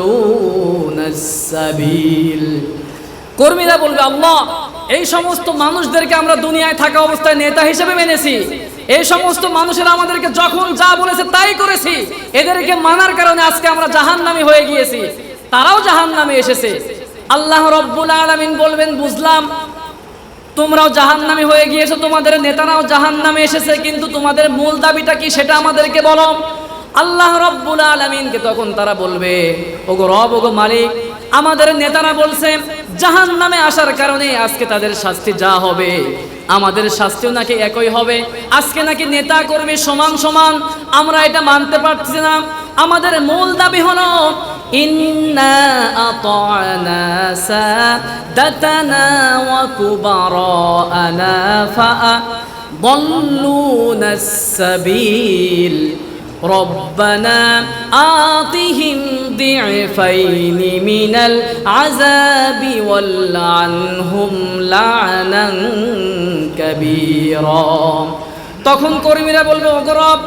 ফাআদাল্লুনাস সাবিল। কর্মীরা বলবে, আল্লাহ, এই সমস্ত মানুষদেরকে আমরা দুনিয়ায় থাকা অবস্থায় নেতা হিসেবে মেনেছি, এই সমস্ত মানুষেরা আমাদেরকে যখন যা বলেছে তাই করেছি, এদেরকে মানার কারণে আজকে আমরা জাহান্নামী হয়ে গিয়েছি, তারাও জাহান্নামে এসেছে। আল্লাহ রাব্বুল আলামিন বলবেন, বুঝলাম, তোমরাও জাহান্নামী হয়ে গিয়েছো, তোমাদের নেতারাও জাহান্নামে এসেছে, কিন্তু তোমাদের মূল দাবিটা কি সেটা আমাদেরকে বলো। আল্লাহ রাব্বুল আলামিনকে তখন তারা বলবে, ওগো রব, ওগো মালিক, আমাদের নেতারা বলছে জাহান্নামে আসার কারণে আজকে তাদের শাস্তি যা হবে আমাদের শাস্তিও নাকি একই হবে। আজকে নাকি নেতা কর্মী সমান সমান, আমরা এটা মানতে পারছি না। আমাদের মূল দাবি হলো, ইন্না আতা'না সাদাতানা ওয়া কুবারানা ফাআদাল্লুনাস সাবিল ربنا آتهم ضعفين من العذاب والعنهم لعنا كبيرا। তখন কর্মীরা বলবে, ওগো রব,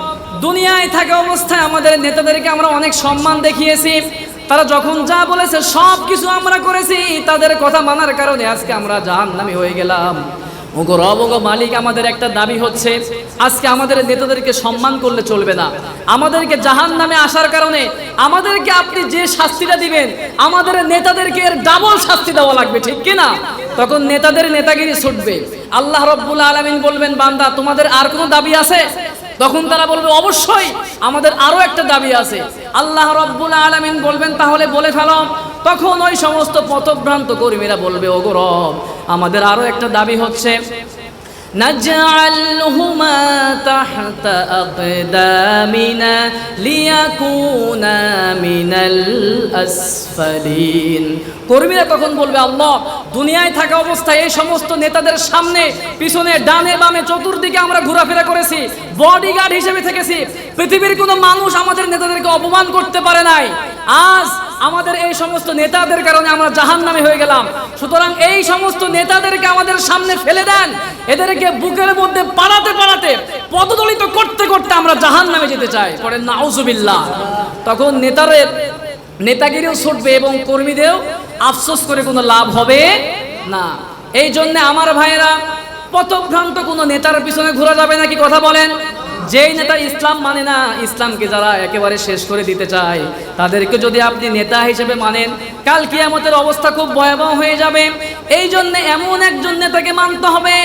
দুনিয়ায় থাকা অবস্থায় আমাদের নেতাদেরকে আমরা অনেক সম্মান দেখিয়েছি, তারা যখন যা বলেছে সব কিছু আমরা করেছি, তাদের কথা মানার কারণে আজকে আমরা জাহান্নামী হয়ে গেলাম। ওগো রব, ওগো মালিক, আমাদের একটা দাবি হচ্ছে আজকে আমাদের নেতাদেরকে সম্মান করলে চলবে না। আমাদেরকে জাহান্নামে আসার কারণে আমাদেরকে আপনি যে শাস্তিটা দিবেন, আমাদের নেতাদেরকে এর ডাবল শাস্তি দেওয়া লাগবে, ঠিক কি না? তখন নেতাদের নেতাগিরি ছুটবে। আল্লাহ রাব্বুল আলামিন বলবেন, বান্দা তোমাদের আর কোনো দাবি আছে? তখন তারা বলবে, অবশ্যই আমাদের আরো একটা দাবি আছে। আল্লাহ রাব্বুল আলামিন বলবেন, তাহলে বলে ফেলো। তখন ওই সমস্ত পথভ্রান্ত কর্মীরা বলবে, ওগো রব, আমাদের আরো একটা দাবি হচ্ছে নাজআলহুমা তাহতা আকদামিনা লিয়াকুনা মিনাল আসফালিন। কর্মীরা তখন বলবে, আল্লাহ, দুনিয়ায় থাকা অবস্থায় এই সমস্ত নেতাদের সামনে পিছনে ডানে বামে চতুর্দিকে আমরা ঘোরাফেরা করেছি, বডিগার্ড হিসেবে থেকেছি, পৃথিবীর কোনো মানুষ আমাদের নেতাদেরকে অপমান করতে পারে নাই। আজ আমাদের এই সমস্ত নেতাদের কারণে আমরা জাহান্নামী হয়ে গেলাম। সুতরাং এই সমস্ত নেতাদেরকে আমাদের সামনে ফেলে দেন, এদেরকে বুকের মধ্যে পাড়াতে পাড়াতে পদদলিত করতে করতে আমরা জাহান্নামে যেতে চাই। পরে নাউজুবিল্লাহ। তখন নেতাগিরিও ছুটবে এবং কর্মীদেরও আফসোস করে কোনো লাভ হবে না। এই জন্য আমার ভাইয়েরা, পথভ্রান্ত কোনো নেতার পিছনে ঘোরা যাবে না, কি কথা বলেন? যেই নেতা ইসলাম মানে না, ইসলামকে যারা একেবারে শেষ করে দিতে চায়, তাদেরকে যদি আপনি নেতা হিসেবে মানেন, কাল কিয়ামতের অবস্থা খুব ভয়াবহ হয়ে যাবে। এই জন্য এমন একজন নেতাকে মানতে হবে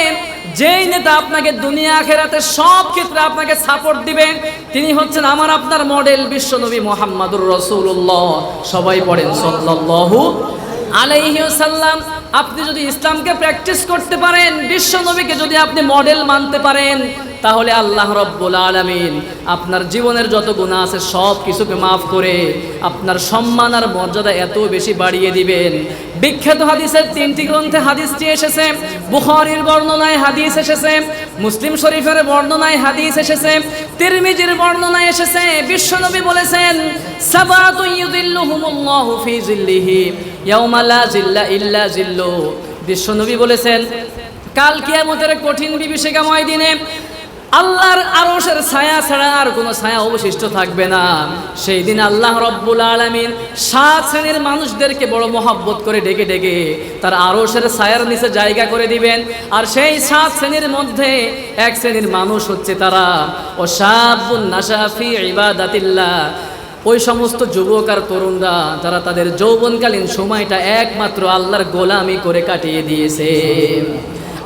যেই নেতা আপনাকে দুনিয়া আখিরাতে সব ক্ষেত্রে আপনাকে সাপোর্ট দিবে। তিনি হচ্ছেন আমার আপনার মডেল বিশ্বনবী মুহাম্মদুর রাসূলুল্লাহ। সবাই পড়েন সাল্লাল্লাহু আলাইহি ওয়াসাল্লাম। আপনি যদি ইসলামকে প্র্যাকটিস করতে পারেন, বিশ্বনবীকে যদি আপনি মডেল মানতে পারেন, তাহলে আল্লাহ রাব্বুল আলামিন আপনার জীবনের যত গুনাহ আছে সব কিছুকে মাফ করে আপনার সম্মান আর মর্যাদা এত বেশি বাড়িয়ে দিবেন। বিখ্যাত হাদিসের 3টি গ্রন্থে হাদিসটি এসেছে। বুখারীর বর্ণনায় হাদিস এসেছে, মুসলিম শরীফের বর্ণনায় হাদিস এসেছে, তিরমিজির বর্ণনায় এসেছে। বিশ্বনবী বলেছেন, সাবাতু ইউযিল্লুহুমুল্লাহু ফি জিল্লিহি ইয়াওমা লা জিল্লা ইল্লা জিল্লু। বিশ্বনবী বলেছেন, কাল কিয়ামতের কঠিন বিভীষিকাময় দিনে আল্লাহর আরশের ছায়া ছাড়া আর কোনো ছায়া অবশিষ্ট থাকবে না। সেই দিন আল্লাহ রাব্বুল আলামিন 7 শ্রেণীর মানুষদেরকে বড় মহব্বত করে ডেকে ডেকে তার আরশের ছায়ার নিচে জায়গা করে দিবেন। আর সেই 7 শ্রেণীর মধ্যে এক শ্রেণীর মানুষ হচ্ছে তারা ওয়াশাবুন নাশা ফি ইবাদাতিল্লাহ, ওই সমস্ত যুবক আর তরুণরা যারা তাদের যৌবনকালীন সময়টা একমাত্র আল্লাহর গোলামি করে কাটিয়ে দিয়েছে।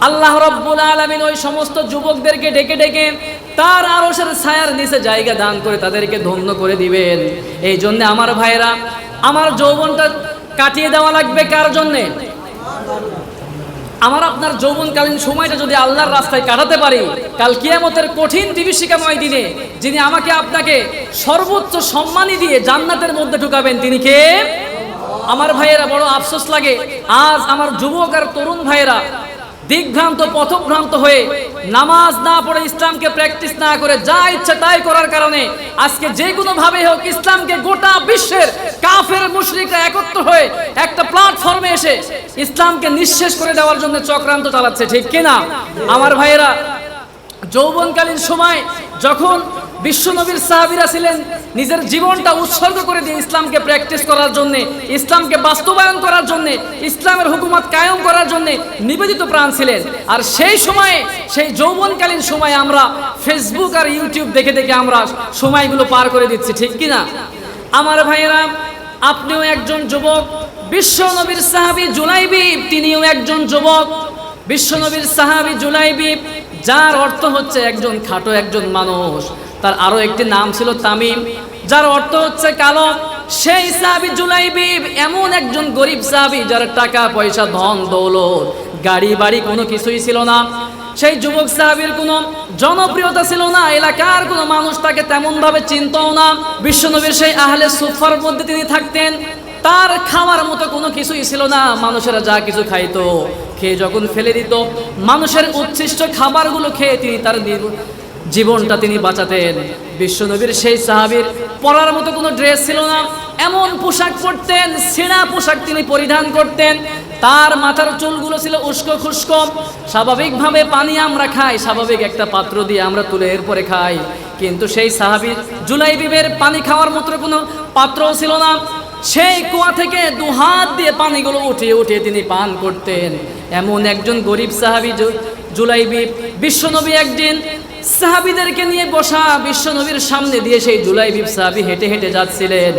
আল্লাহ রাব্বুল আলামিন ওই সমস্ত যুবকদেরকে ডেকে ডেকে তার আরশের ছায়ার নিচে জায়গা দান করে তাদেরকে ধন্য করে দিবেন। এই জন্য আমার ভাইরা, আমার যৌবনটা কাটিয়ে দেওয়া লাগবে কার জন্যে? আমার আপনার যৌবনকালীন সময়টা যদি আল্লাহর রাস্তায় কাটাতে পারি, কাল কিয়ামতের কঠিন বিভীষিকাময় দিনে যিনি আমাকে আপনাকে সর্বোচ্চ সম্মানী দিয়ে জান্নাতের মধ্যে ঢুকাবেন, তিনি কে? আমার ভাইয়েরা, বড় আফসোস লাগে আজ আমার যুবক আর তরুণ ভাইয়েরা দিকভ্রান্ত পথভ্রান্ত হয়ে নামাজ না পড়ে, ইসলামকে প্র্যাকটিস না করে যা ইচ্ছা তাই করার কারণে আজকে যে কোনো ভাবে হোক ইসলামকে গোটা বিশ্বের কাফের মুশরিকরা একত্র হয়ে একটা প্ল্যাটফর্মে এসে ইসলামকে নিঃশেষ করে দেওয়ার জন্য চক্রান্ত চালাচ্ছে, ঠিক কিনা? আমার ভাইয়েরা, যৌবনকালীন সময় যখন বিশ্বনবীর সাহাবীরা ছিলেন নিজের জীবনটা উৎসর্গ করে দিয়ে ইসলামকে প্র্যাকটিস করার জন্য, ইসলামকে বাস্তবায়ন করার জন্য, ইসলামের হুকুমত কায়েম করার জন্য নিবেদিত প্রাণ ছিলেন। আর সেই সময়ে, সেই যৌবনকালীন সময়ে আমরা ফেসবুক আর ইউটিউব দেখে দেখে আমরা সময়গুলো পার করে দিচ্ছি, ঠিক কিনা? আমার ভাইয়েরা, আপনিও একজন যুবক। বিশ্বনবীর সাহাবী জুলাইবিব তিনিও একজন যুবক। বিশ্বনবীর সাহাবী জুলাইবিব, যার অর্থ হচ্ছে একজন খাটো একজন মানুষ। তার আরো একটি নাম ছিল তামিম, যার অর্থ হচ্ছে কালো। সেই সাহাবী জুলাইবিব এমন একজন গরিব সাহাবী যার টাকা পয়সা ধন দৌলত গাড়ি বাড়ি কোনো কিছুই ছিল না। সেই যুবক সাহাবীর কোনো জনপ্রিয়তা ছিল না, এলাকার কোনো মানুষ তাকে তেমন ভাবে চিনতও না। বিশ্বনবীর সেই আহলে সুফার মধ্যে তিনি থাকতেন। তার খাওয়ার মতো কোনো কিছুই ছিল না। মানুষেরা যা কিছু খাইতো, খেয়ে যখন ফেলে দিত, মানুষের উচ্ছিষ্ট খাবারগুলো খেয়ে তিনি তার জীবনটা তিনি বাঁচাতেন। বিশ্বনবীর সেই সাহাবীর পরার মতো কোনো ড্রেস ছিল না, এমন পোশাক পরতেন, ছেঁড়া পোশাক তিনি পরিধান করতেন। তার মাথার চুলগুলো ছিল উস্কো খুস্কো। স্বাভাবিকভাবে পানি আমরা খাই, স্বাভাবিক একটা পাত্র দিয়ে আমরা তুলে এরপরে খাই, কিন্তু সেই সাহাবী জুলাইবিবের পানি খাওয়ার মতো কোনো পাত্রও ছিল না। সেই কুয়া থেকে দুহাত দিয়ে পানিগুলো উঠিয়ে উঠিয়ে তিনি পান করতেন। এমন একজন গরিব সাহাবী জুলাইবিব, বিশ্বনবী একদিন সাহাবীদেরকে নিয়ে বসা বিশ্বনবীর সামনে দিয়ে সেই জুলাইবিব সাহাবী হেঁটে হেঁটে যাচ্ছিলেন।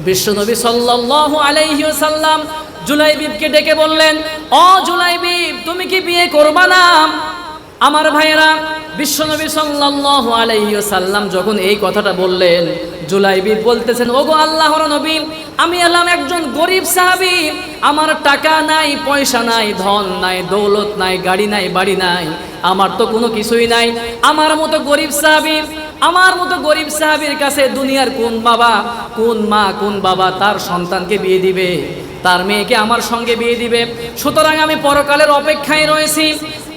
বিশ্বনবী সাল্লাল্লাহু আলাইহি ওয়াসাল্লাম জুলাইবিবকে ডেকে বললেন, ও জুলাইবিব, তুমি কি বিয়ে করবা না? আমার ভাইয়েরা, বিশ্বনবী সাল্লাল্লাহু আলাইহি ওয়াসাল্লাম যখন এই কথাটা বললেন, জুলাইবিব বলতেছেন, ওগো আল্লাহর নবী, আমি এলাম একজন গরিব সাহাবী, আমার টাকা নাই, পয়সা নাই, ধন নাই, দৌলত নাই, গাড়ি নাই, বাড়ি নাই, আমার তো কোনো কিছুই নাই। আমার মতো গরিব সাহাবীর কাছে দুনিয়ার কোন বাবা, কোন মা, কোন বাবা তার সন্তানকে বিয়ে দিবে, তার মেয়েকে আমার সঙ্গে বিয়ে দিবে? সুতরাং আমি পরকালের অপেক্ষায় রয়েছি।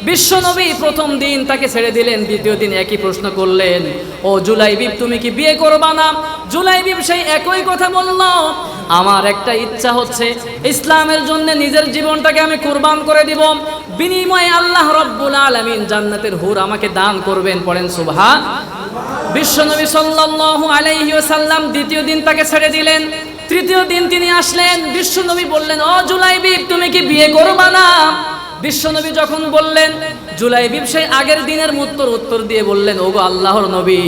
বিশ্বনবী প্রথম দিন তাকে ছেড়ে দিলেন, দ্বিতীয় দিন একই প্রশ্ন করলেন, ও জুলাইবিব, তুমি কি বিয়ে করবা না? জুলাইবিব সেই একই কথা বলল, আমার একটা ইচ্ছা হচ্ছে ইসলামের জন্য নিজের জীবনটাকে আমি কুরবান করে দিব, বিনিময়ে আল্লাহ রাব্বুল আলামিন জান্নাতের হুর আমাকে দান করবেন। পড়েন সুবহান। বিশ্বনবী সাল্লাল্লাহু আলাইহি ওয়াসাল্লাম দ্বিতীয় দিন তাকে ছেড়ে দিলেন। তৃতীয় দিন তিনি আসলেন, বিশ্বনবী বললেন, ও জুলাইবিব, তুমি কি বিয়ে করবা না? বিশ্বনবী যখন বললেন, জুলাইবিব সেই আগের দিনের উত্তর দিয়ে বললেন, ওগো আল্লাহর নবী,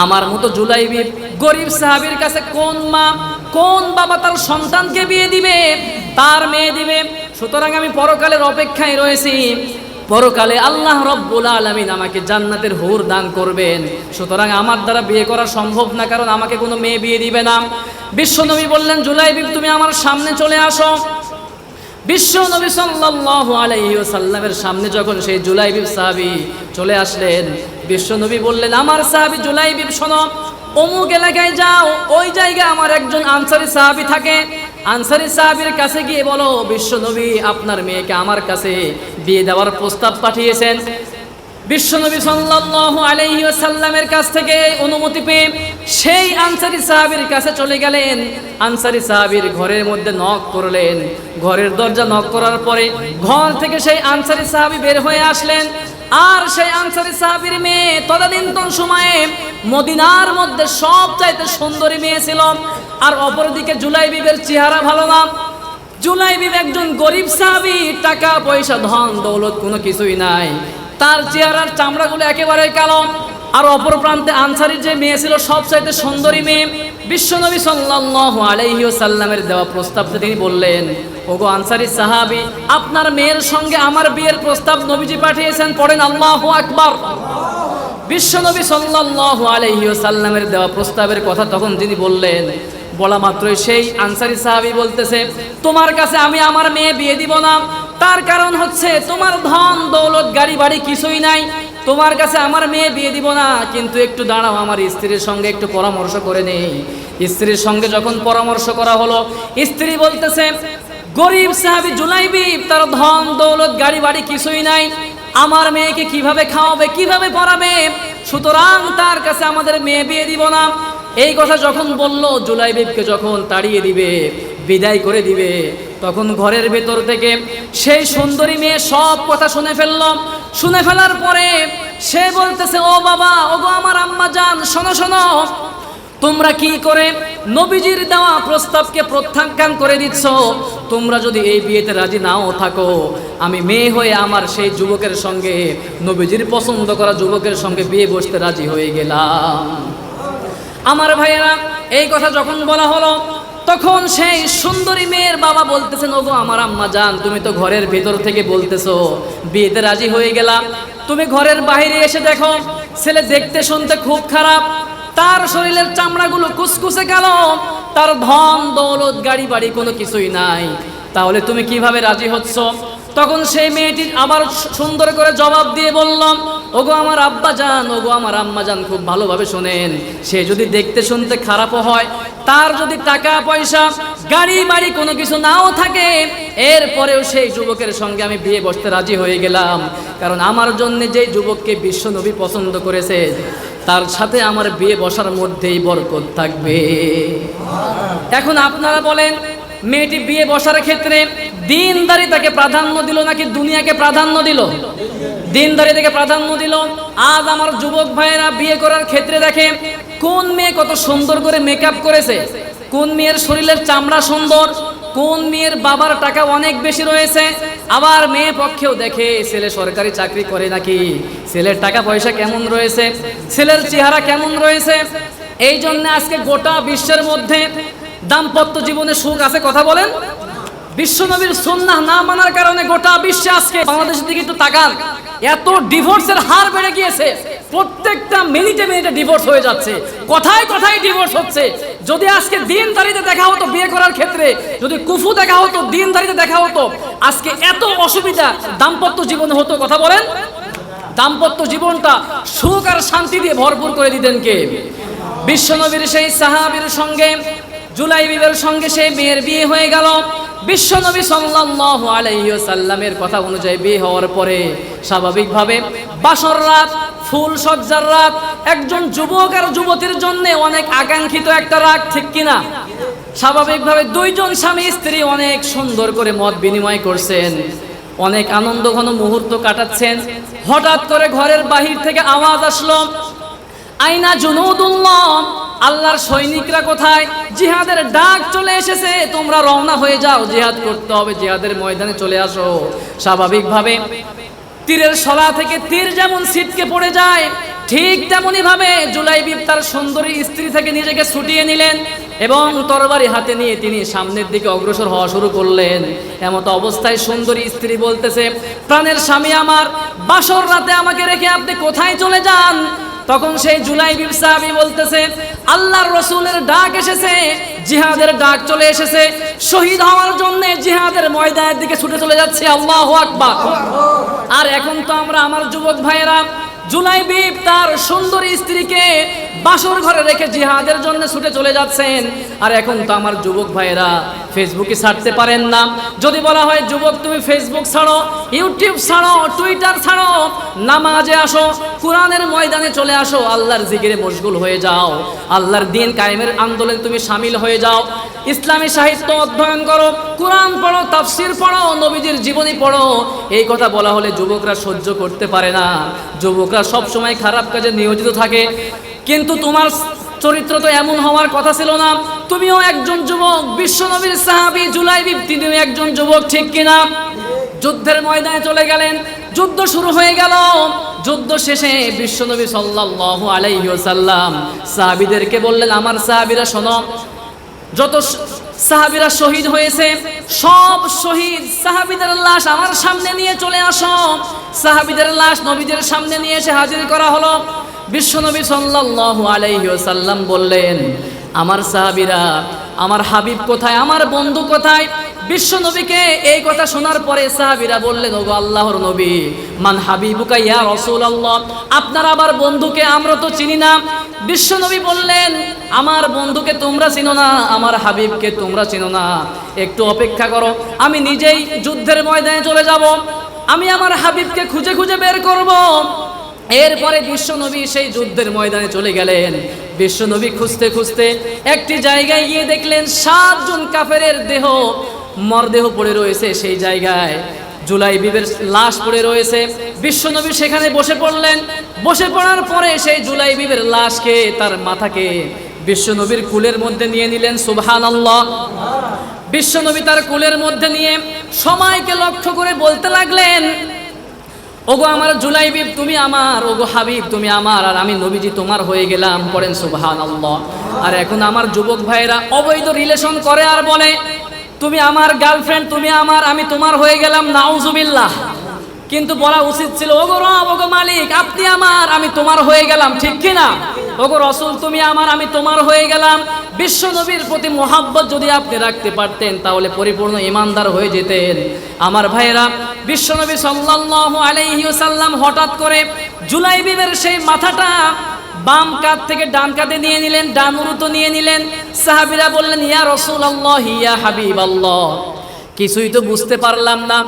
আমার মতো জুলাইবিব গরিব সাহাবীর কাছে কোন মা, কোন বাবা তার সন্তানকে বিয়ে দিবে, তার মেয়ে দিবে? সুতরাং আমি পরকালের অপেক্ষায় রয়েছি, পরকালে আল্লাহ রাব্বুল আলামিন আমাকে জান্নাতের হুর দান করবেন। সুতরাং আমার দ্বারা বিয়ে করা সম্ভব না, কারণ আমাকে কোনো মেয়ে বিয়ে দিবে না। বিশ্বনবী বললেন, জুলাইবিব, তুমি আমার সামনে চলে আসো। বিশ্বনবী সাল্লাল্লাহু আলাইহি ওয়াসাল্লামের সামনে যখন সেই জুলাইবিব সাহাবী চলে আসলেন, বিশ্বনবী বললেন, আমার সাহাবী জুলাইবিব, শোনো, অমুক এলাকায় যাও, ওই জায়গায় আমার একজন আনসারী সাহাবী থাকে, আনসারী সাহাবীর কাছে গিয়ে বলো, বিশ্বনবী আপনার মেয়েকে আমার কাছে বিয়ে দেওয়ার প্রস্তাব পাঠিয়েছেন। বিশ্বনবী সাল্লাল্লাহু আলাইহি ওয়াসাল্লামের কাছ থেকে অনুমতি পেয়ে সেই আনসারী সাহাবীর কাছে চলে গেলেন। আনসারী সাহাবীর ঘরের মধ্যে নক করলেন। ঘরের দরজা নক করার পরে ঘর থেকে সেই আনসারী সাহাবী বের হয়ে আসলেন। আর সেই আনসারী সাহাবীর মেয়ে তদানীন্তন সময়ে মদিনার মধ্যে সবচাইতে সুন্দরী মেয়ে ছিল। আর অপরদিকে জুলাইবিবের চেহারা ভালো না। জুলাইবিব একজন গরিব সাহাবী, টাকা পয়সা, ধন দৌলত কোনো কিছুই নাই, তার চেহারার চামড়াগুলো একেবারে কালো। আর অপর প্রান্তে আনসারীর যে মেয়ে ছিল সবচাইতে সুন্দরী মেয়ে। বিশ্বনবী সাল্লাল্লাহু আলাইহি ওয়াসাল্লামের দেওয়া প্রস্তাবটা তিনি বললেন, ওগো আনসারী সাহাবী, আপনার মেয়ের সঙ্গে আমার বিয়ের প্রস্তাব নবীজি পাঠিয়েছেন। পড়েন আল্লাহু আকবার। বিশ্বনবী সাল্লাল্লাহু আলাইহি ওয়াসাল্লামের দেওয়া প্রস্তাবের কথা তখন তিনি বললেন, বলা মাত্রই সেই আনসারী সাহাবী বলতেছে, তোমার কাছে আমি আমার মেয়ে বিয়ে দিব না, তার কারণ হচ্ছে তোমার ধন দৌলত গাড়ি বাড়ি কিছুই নাই, তোমার কাছে আমার মেয়ে বিয়ে দিব না। কিন্তু একটু দাঁড়াও, আমার স্ত্রীর সঙ্গে একটু পরামর্শ করে নেই। স্ত্রীর সঙ্গে যখন পরামর্শ করা হলো, স্ত্রী বলতেছে, গরিব সাহাবী জুলাইবিব, তার ধন দৌলত গাড়ি বাড়ি কিছুই নাই, আমার মেয়েকে কিভাবে খাওয়াবে, কিভাবে পড়াবে, সুতরাং তার কাছে আমাদের মেয়ে বিয়ে দিব না। এই কথা যখন বলল, জুলাইবিবকে যখন তাড়িয়ে দিবে, বিদায় করে দিবে, তখন ঘরের ভেতর থেকে সেই সুন্দরী মেয়ে সব কথা শুনে ফেলল। শুনে ফেলার পরে সে বলতেছে, ও বাবা, ওগো আমার আম্মা জান, শোনো শোনো, তোমরা কি করে নবীজির দেওয়া প্রস্তাবকে প্রত্যাখ্যান করে দিচ্ছ? তোমরা যদি এই বিয়েতে রাজি নাও থাকো, আমি মেয়ে হয়ে আমার সেই যুবকের সঙ্গে, নবীজির পছন্দ করা যুবকের সঙ্গে বিয়ে বসতে রাজি হয়ে গেলাম। আমার ভাইয়েরা, এই কথা যখন বলা হলো, তখন সেই সুন্দরী মেয়ের বাবা বলতেছেন, ওগো আমার আম্মা জান, তুমি তো ঘরের ভেতর থেকে বলতেছো বিয়েতে রাজি হয়ে গেলাম, তুমি ঘরের বাইরে এসে দেখো ছেলে দেখতে শুনতে খুব খারাপ, তার শরীরের চামড়াগুলো কুচকুচে কালো, তার ধন দৌলত গাড়ি বাড়ি কোনো কিছুই নাই, তাহলে তুমি কিভাবে রাজি হচ্ছ? তখন সেই মেয়েটি আবার সুন্দর করে জবাব দিয়ে বলল, ওগো আমার আব্বা জান, ওগো আমার আম্মা জান, খুব ভালোভাবে শোনেন, সে যদি দেখতে শুনতে খারাপও হয়, তার যদি টাকা পয়সা গাড়ি বাড়ি কোনো কিছু নাও থাকে, এরপরেও সেই যুবকের সঙ্গে আমি বিয়ে বসতে রাজি হয়ে গেলাম, কারণ আমার জন্য যেই যুবককে বিশ্বনবী পছন্দ করেছে, তার সাথে আমার বিয়ে বসার মধ্যেই বরকত থাকবে। এখন আপনারা বলেন, মেয়েটি বিয়ে বসার ক্ষেত্রে দিনদারি তাকে প্রাধান্য দিল নাকি দুনিয়াকে প্রাধান্য দিল? দিনদারি থেকে প্রাধান্য দিল। আজ আমার যুবক ভাইয়েরা বিয়ে করার ক্ষেত্রে দেখে কোন মেয়ে কত সুন্দর করে মেকআপ করেছে, কোন মেয়ের শরীরের চামড়া সুন্দর, কোন মেয়ের বাবার টাকা অনেক বেশি রয়েছে, আবার মেয়ে পক্ষেও দেখে ছেলে সরকারি চাকরি করে নাকি, ছেলের টাকা পয়সা কেমন রয়েছে, ছেলের চেহারা কেমন রয়েছে। এই জন্য আজকে গোটা বিশ্বের মধ্যে দাম্পত্য জীবনে সুখ আছে, কথা বলেন। বিশ্বনবীর সুন্নাহ না মানার কারণে গোটা বিশ্বে আজকে বাংলাদেশের দিকে একটু তাকান, এত ডিভোর্সের হার বেড়ে গিয়েছে। প্রত্যেকটা মিনিটে মিনিটে ডিভোর্স হয়ে যাচ্ছে, কথায় কথায় ডিভোর্স হচ্ছে। যদি আজকে দিনদারিতে দেখা হতো বিয়ে করার ক্ষেত্রে, যদি কুফু দেখা হতো, দিনদারিতে দেখা হতো, আজকে এত অসুবিধা দাম্পত্য জীবনে হতো, কথা বলেন। দাম্পত্য জীবনটা সুখ আর শান্তি দিয়ে ভরপুর করে দিতেন কে? বিশ্বনবীর সেই সাহাবীর সঙ্গে, জুলাইবিবের সঙ্গে সেই মেয়ের বিয়ে হয়ে গেল। বিশ্বনবী সাল্লাল্লাহু আলাইহি ওয়াসাল্লামের কথা অনুযায়ী বিয়ে হওয়ার পরে স্বাভাবিকভাবে বাসর রাত, ফুল সজ্জার রাত একজন যুবক আর যুবতীর জন্য অনেক আকাঙ্ক্ষিত একটা রাত, ঠিক কিনা? স্বাভাবিকভাবে দুইজন স্বামী স্ত্রী অনেক সুন্দর করে মত বিনিময় করছেন, অনেক আনন্দ ঘন মুহূর্ত কাটাচ্ছেন। হঠাৎ করে ঘরের বাহির থেকে আওয়াজ আসলো, আইনা জুনুদুল্লাহ, আল্লাহর সৈনিকরা কোথায়? জিহাদের ডাক চলে এসেছে, তোমরা রওনা হয়ে যাও, জিহাদ করতে হবে, জিহাদের ময়দানে চলে আসো। স্বাভাবিকভাবে তীরের শলা থেকে তীর যেমন ছিটকে পড়ে যায়, ঠিক তেমনি ভাবে জুলাইবিব তার সুন্দরী স্ত্রী থেকে নিজেকে ছুটিয়ে নিলেন এবং তরবারি হাতে নিয়ে তিনি সামনের দিকে অগ্রসর হওয়া শুরু করলেন। এমত অবস্থায় সুন্দরী স্ত্রী বলতেছে, প্রাণের স্বামী আমার, বাসর রাতে আমাকে রেখে আপনি কোথায় চলে যান? তখন সেই জুলাইবিব সাহাবী বলতেছে, আল্লাহর রাসূলের ডাক এসেছে, জিহাদের ডাক চলে এসেছে, শহীদ হওয়ার জন্য জিহাদের ময়দানের দিকে ছুটে চলে যাচ্ছে। আল্লাহু আকবার। আর এখন তো আমরা, আমার যুবক ভাইয়েরা, জুলাইবিব তার সুন্দরী স্ত্রীকে বাসর ঘরে রেখে জিহাদের জন্য ছুটে চলে যাচ্ছেন। আর এখন তো আমার যুবক ভাইয়েরা ফেসবুকে ছাড়তে পারেন না। যদি বলা হয় যুবক তুমি ফেসবুক ছাড়ো, ইউটিউব ছাড়ো, টুইটার ছাড়ো, নামাজে আসো, কোরআনের ময়দানে চলে আসো, আল্লাহর জিকিরে মশগুল হয়ে যাও, আল্লাহর দ্বীন কায়েমের আন্দোলনে তুমি শামিল হয়ে যাও, ইসলামী সাহিত্য অধ্যয়ন করো, কোরআন পড়ো, তাফসির পড়ো, নবীজির জীবনী পড়ো, এই কথা বলা হলে যুবকরা সহ্য করতে পারে না। যুবকরা সব সময় খারাপ কাজে নিয়োজিত থাকে। কিন্তু তোমার চরিত্র তো এমন হওয়ার কথা ছিল না, তুমিও একজন যুবক, বিশ্বনবীর সাহাবী জুলাইবিব তিনিও একজন যুবক, ঠিক কিনা? যুদ্ধের ময়দানে চলে গেলেন, যুদ্ধ শুরু হয়ে গেল। যুদ্ধ শেষে বিশ্বনবী সাল্লাল্লাহু আলাইহি ওয়াসাল্লাম সাহাবীদেরকে বললেন, আমার সাহাবীরা শোনো, যত সাহাবীরা শহীদ হয়েছে সব শহীদ সাহাবীদের লাশ আমার সামনে নিয়ে চলে আসো। সাহাবীদের লাশ নবীদের সামনে নিয়ে এসে হাজির করা হলো। বিশ্বনবী সাল্লাল্লাহু আলাইহি ওয়াসাল্লাম বললেন, আমার সাহাবীরা, আমার হাবিব কোথায়, আমার বন্ধু কোথায়? বিশ্বনবীকে এই কথা শোনার পরে সাহাবীরা বললেন, ওগো আল্লাহর নবী, মান হাবিবুকা ইয়া রাসূলুল্লাহ, আপনার আবার বন্ধুকে আমরা তো চিনি না। বিশ্বনবী বললেন, আমার বন্ধুকে তোমরা চিনো না, আমার হাবিবকে তোমরা চিনো না, একটু অপেক্ষা করো, আমি নিজেই যুদ্ধের ময়দানে চলে যাব, আমি আমার হাবিবকে খুঁজে খুঁজে বের করব। এরপরে বিশ্বনবী সেই যুদ্ধের ময়দানে চলে গেলেন। বিশ্বনবী খুঁজতে খুঁজতে একটি জায়গায় গিয়ে দেখলেন 7 জন কাফেরের দেহ, মরদেহ পড়ে রয়েছে। সেই জায়গায় জুলাইবিবের লাশ পড়ে রয়েছে। বিশ্বনবী সেখানে বসে পড়লেন। বসে পড়ার পরে সেই জুলাইবিবের লাশকে, তার মাথাকে বিশ্বনবীর কুলের মধ্যে নিয়ে নিলেন। সুবহানাল্লাহ। বিশ্বনবী তার কুলের মধ্যে নিয়ে সময়কে লক্ষ্য করে বলতে লাগলেন, ওগো আমার জুলাইবিব তুমি আমার, ওগো হাবিব তুমি আমার, আর আমি নবীজি তোমার হয়ে গেলাম। পড়েন সুবহানাল্লাহ। আর এখন আমার যুবক ভাইরা অবৈধ রিলেশন করে আর বলে, তুমি আমার গার্লফ্রেন্ড, তুমি আমার, আমি তোমার হয়ে গেলাম। নাউজুবিল্লাহ। কিন্তু বলা উচিত ছিল, ওগো রব, ওগো মালিক, আপনি আমার, আমি তোমার হয়ে গেলাম, ঠিক কিনা? ওগো রাসূল তুমি আমার, আমি তোমার হয়ে গেলাম। বিশ্ব নবীর প্রতি মোহাব্বত যদি আপনি রাখতে পারতেন তাহলে পরিপূর্ণ ইমানদার হয়ে যেতেন। আমার ভাইয়েরা, বিশ্বনবী সাল্লাল্লাহু আলাইহি ওয়াসাল্লাম হঠাৎ করে জুলাইবিবের সেই মাথাটা বাম কাঁধ থেকে ডান কাঁধে নিয়ে নিলেন, ডান উরুতো নিয়ে নিলেন। সাহাবীরা বললেন, ইয়া রাসূলুল্লাহ, ইয়া হাবিবাল্লাহ, কিছুই তো বুঝতে পারলাম না,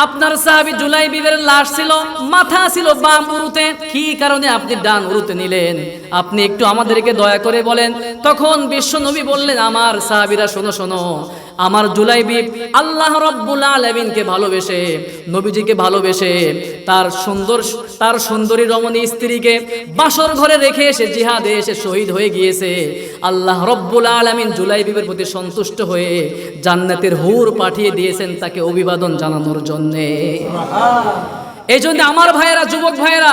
আপনার সাহাবী জুলাইবিবের লাশ ছিল, মাথা ছিল বাম উরুতে, কি কারণে আপনি ডান উরুতে নিলেন? আপনি একটু আমাদেরকে দয়া করে বলেন। তখন বিশ্বনবী বললেন, আমার সাহাবীরা শোনো শোনো, আমার জুলাইবিব আল্লাহ রাব্বুল আলামিনকে ভালোবেসে, নবীজিকে ভালোবেসে, তার সুন্দরী রমণী স্ত্রীকে বাসর ঘরে রেখে এসে জিহাদে এসে শহীদ হয়ে গিয়েছে। আল্লাহ রাব্বুল আলামিন জুলাইবিবের প্রতি সন্তুষ্ট হয়ে জান্নাতের হুর পাঠিয়ে দিয়েছেন তাকে অভিবাদন জানানোর জন্যে। এই জন্য আমার ভাইয়েরা, যুবক ভাইয়েরা,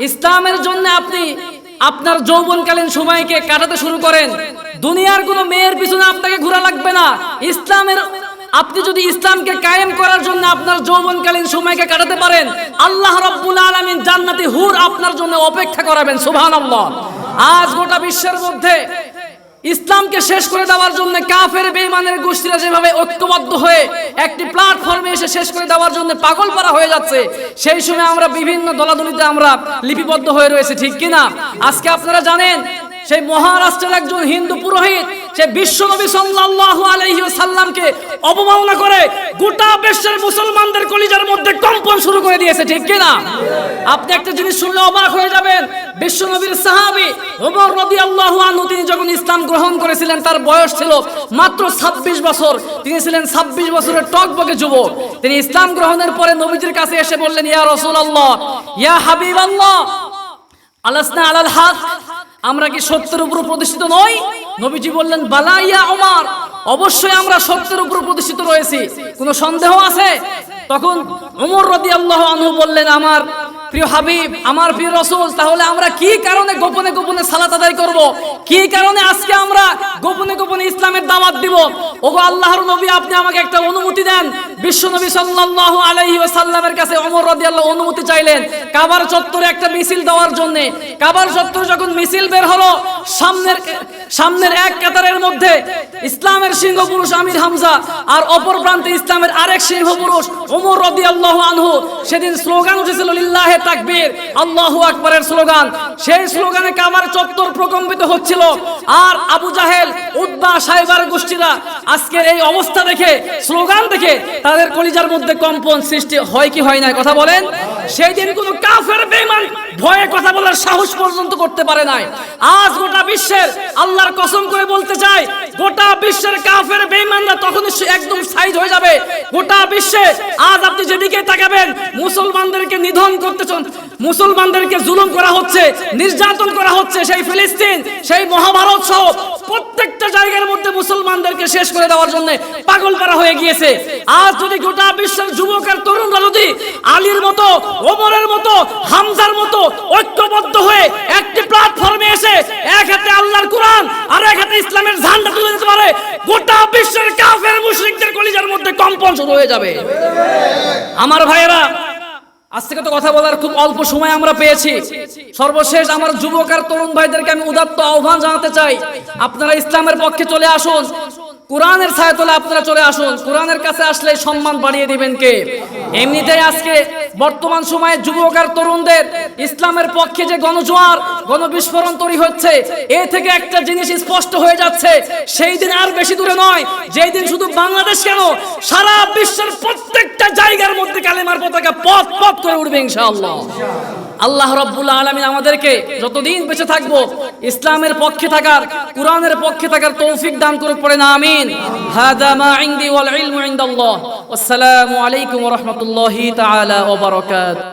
ইসলামের জন্য আপনি আপনার যৌবনকালীন সময়কে কাটাতে শুরু করেন। দুনিয়ার কোনো মেয়ের পিছনে আপনাকে ঘোরা লাগবে না। আপনি যদি ইসলামকে কায়েম করার জন্য আপনার যৌবনকালীন সময়কে কাটাতে পারেন, আল্লাহ রাব্বুল আলামিন জান্নাতি হুর আপনার জন্য অপেক্ষা করাবেন। সুবহানাল্লাহ। আজ গোটা বিশ্বের মধ্যে ইসলামকে শেষ করে দেওয়ার জন্য কাফের বেঈমানের গোষ্ঠীরা যেভাবে ঐক্যবদ্ধ হয়ে একটি প্ল্যাটফর্মে এসে শেষ করে দেওয়ার জন্য পাগল পারা হয়ে যাচ্ছে, সেই সময় আমরা বিভিন্ন দলাদলিতে আমরা লিপিবদ্ধ হয়ে রয়েছে, ঠিক কিনা? আজকে আপনারা জানেন সেই মহারাষ্ট্রের একজন হিন্দু পুরোহিত সে বিশ্বনবী সাল্লাল্লাহু আলাইহি ওয়াসাল্লামকে অবমাননা করে গোটা বিশ্বের মুসলমানদের কলিজার মধ্যে কম্পন শুরু করে দিয়েছে, ঠিক কিনা? আপনি একটা জিনিস শুনলে অবাক হয়ে যাবেন। বিশ্বনবীর সাহাবী ওমর রাদিয়াল্লাহু আনহু তিনি যখন ইসলাম গ্রহণ করেছিলেন তার বয়স ছিল মাত্র 26 বছর। তিনি ছিলেন 26 বছরের টকবকে যুবক। তিনি ইসলাম গ্রহণের পরে নবীজির কাছে এসে বললেন, ইয়া রাসূলুল্লাহ, ইয়া হাবিবাল্লাহ, আলাসনা আলাল হক, আমরা কি সত্যের উপর প্রতিষ্ঠিত নই? নবীজি বললেন, বালা ইয়া ওমর, অবশ্যই আমরা সত্যের উপর প্রতিষ্ঠিত রয়েছি, কোনো সন্দেহ আছে? তখন ওমর রাদিয়াল্লাহু আনহু বললেন, আমার প্রিয় হাবিব, আমার প্রিয় রাসূল, তাহলে আমরা কি কারণে গোপনে গোপনে সালাত আদায় করব? কি কারণে আজকে আমরা গোপনে গোপনে ইসলামের দাওয়াত দিব? ওগো আল্লাহর নবী, আপনি আমাকে একটা অনুমতি দেন। বিশ্বনবী সাল্লাল্লাহু আলাইহি ওয়াসাল্লামের কাছে ওমর রাদিয়াল্লাহু অনুমতি চাইলেন কাবার চত্বরে একটা মিছিল দেওয়ার জন্য। কাবার চত্বরে যখন মিছিল বের হলো, সামনের এক কাতারের মধ্যে ইসলামের সিংহ পুরুষ আমির হামজা আর অপর প্রান্তে ইসলামের আরেক সিংহ পুরুষ ওমর রাদিয়াল্লাহু আনহু। সেদিন স্লোগান উঠেছিল লিল্লাহে তাকবীর, আল্লাহু আকবারের স্লোগান। সেই স্লোগানে কাবার চত্বর প্রকম্পিত হচ্ছিল। আর আবু জাহেল, উতবা, সাইবার গোষ্ঠীরা আজকের এই অবস্থা দেখে, স্লোগান দেখে তাদের কলিজার মধ্যে কম্পন সৃষ্টি হয় কি হয় না? কথা বলেন। সেই দিন কোনো কাফের বেঈমান ভয়ে কথা বলার সাহস পর্যন্ত করতে পারে নাই। আজ গোটা বিশ্বের, আল্লাহর কসম করে বলতে চাই, গোটা বিশ্বের কাফের বেঈমানরা তখন একদম সাইড হয়ে যাবে। গোটা বিশ্বে আজ আপনি যেদিকে তাকাবেন, মুসলমানদেরকে নিধন করতে, মুসলমানদেরকে জুলুম করা হচ্ছে, নির্যাতন করা হচ্ছে। সেই ফিলিস্তিন, সেই মহাভারত সহ প্রত্যেকটা জায়গার মধ্যে মুসলমানদেরকে শেষ করে দেওয়ার জন্য পাগল করা হয়ে গিয়েছে। আজ যদি গোটা বিশ্বের যুবক আর তরুণরা যদি আলীর মতো, ওমরের মতো, হামজার মতো ঐক্যবদ্ধ হয়ে একটি প্ল্যাটফর্মে এসে এক হাতে আল্লাহর কোরআন আর এক হাতে ইসলামের ঝান্ডা তুলে দিতে পারে, গোটা বিশ্বের কাফের মুশরিকদের কলিজার মধ্যে কম্পন শুরু হয়ে যাবে। আমার ভাইয়েরা, আজকে তো কথা বলার খুব অল্প সময় আমরা পেয়েছি। সর্বশেষ আমার যুবক আর তরুণ ভাইদেরকে আমি উদাত্ত আহ্বান জানাতে চাই, আপনারা ইসলামের পক্ষে চলে আসুন। কোরআনের ছায়াতলে আপনারা চলে আসুন। কোরআনের কাছে আসলে সম্মান বাড়িয়ে দিবেন কে? এমনিতেই আজকে বর্তমান সময়ে যুবক আর তরুণদের ইসলামের পক্ষে যে গণজোয়ার, গণবিস্ফোরণ তৈরি হচ্ছে, এ থেকে একটা জিনিস স্পষ্ট হয়ে যাচ্ছে, সেই দিন আর বেশি দূরে নয় যেই দিন শুধু বাংলাদেশ কেন, সারা বিশ্বের প্রত্যেকটা জায়গার মধ্যে কালেমার পতাকা পথ পথ করে উঠবে ইনশাআল্লাহ। আল্লাহ রাব্বুল আলামিন আমাদেরকে যতদিন বেঁচে থাকবো ইসলামের পক্ষে থাকার, কোরআনের পক্ষে থাকার তৌফিক দান করুক, পড়েন আমিন। হাদা মা ইনদি ওয়াল ইলমু ইনদাল্লাহ। আসসালামু আলাইকুম ওয়া রাহমাতুল্লাহি তাআলা ওয়া বারাকাতুহু।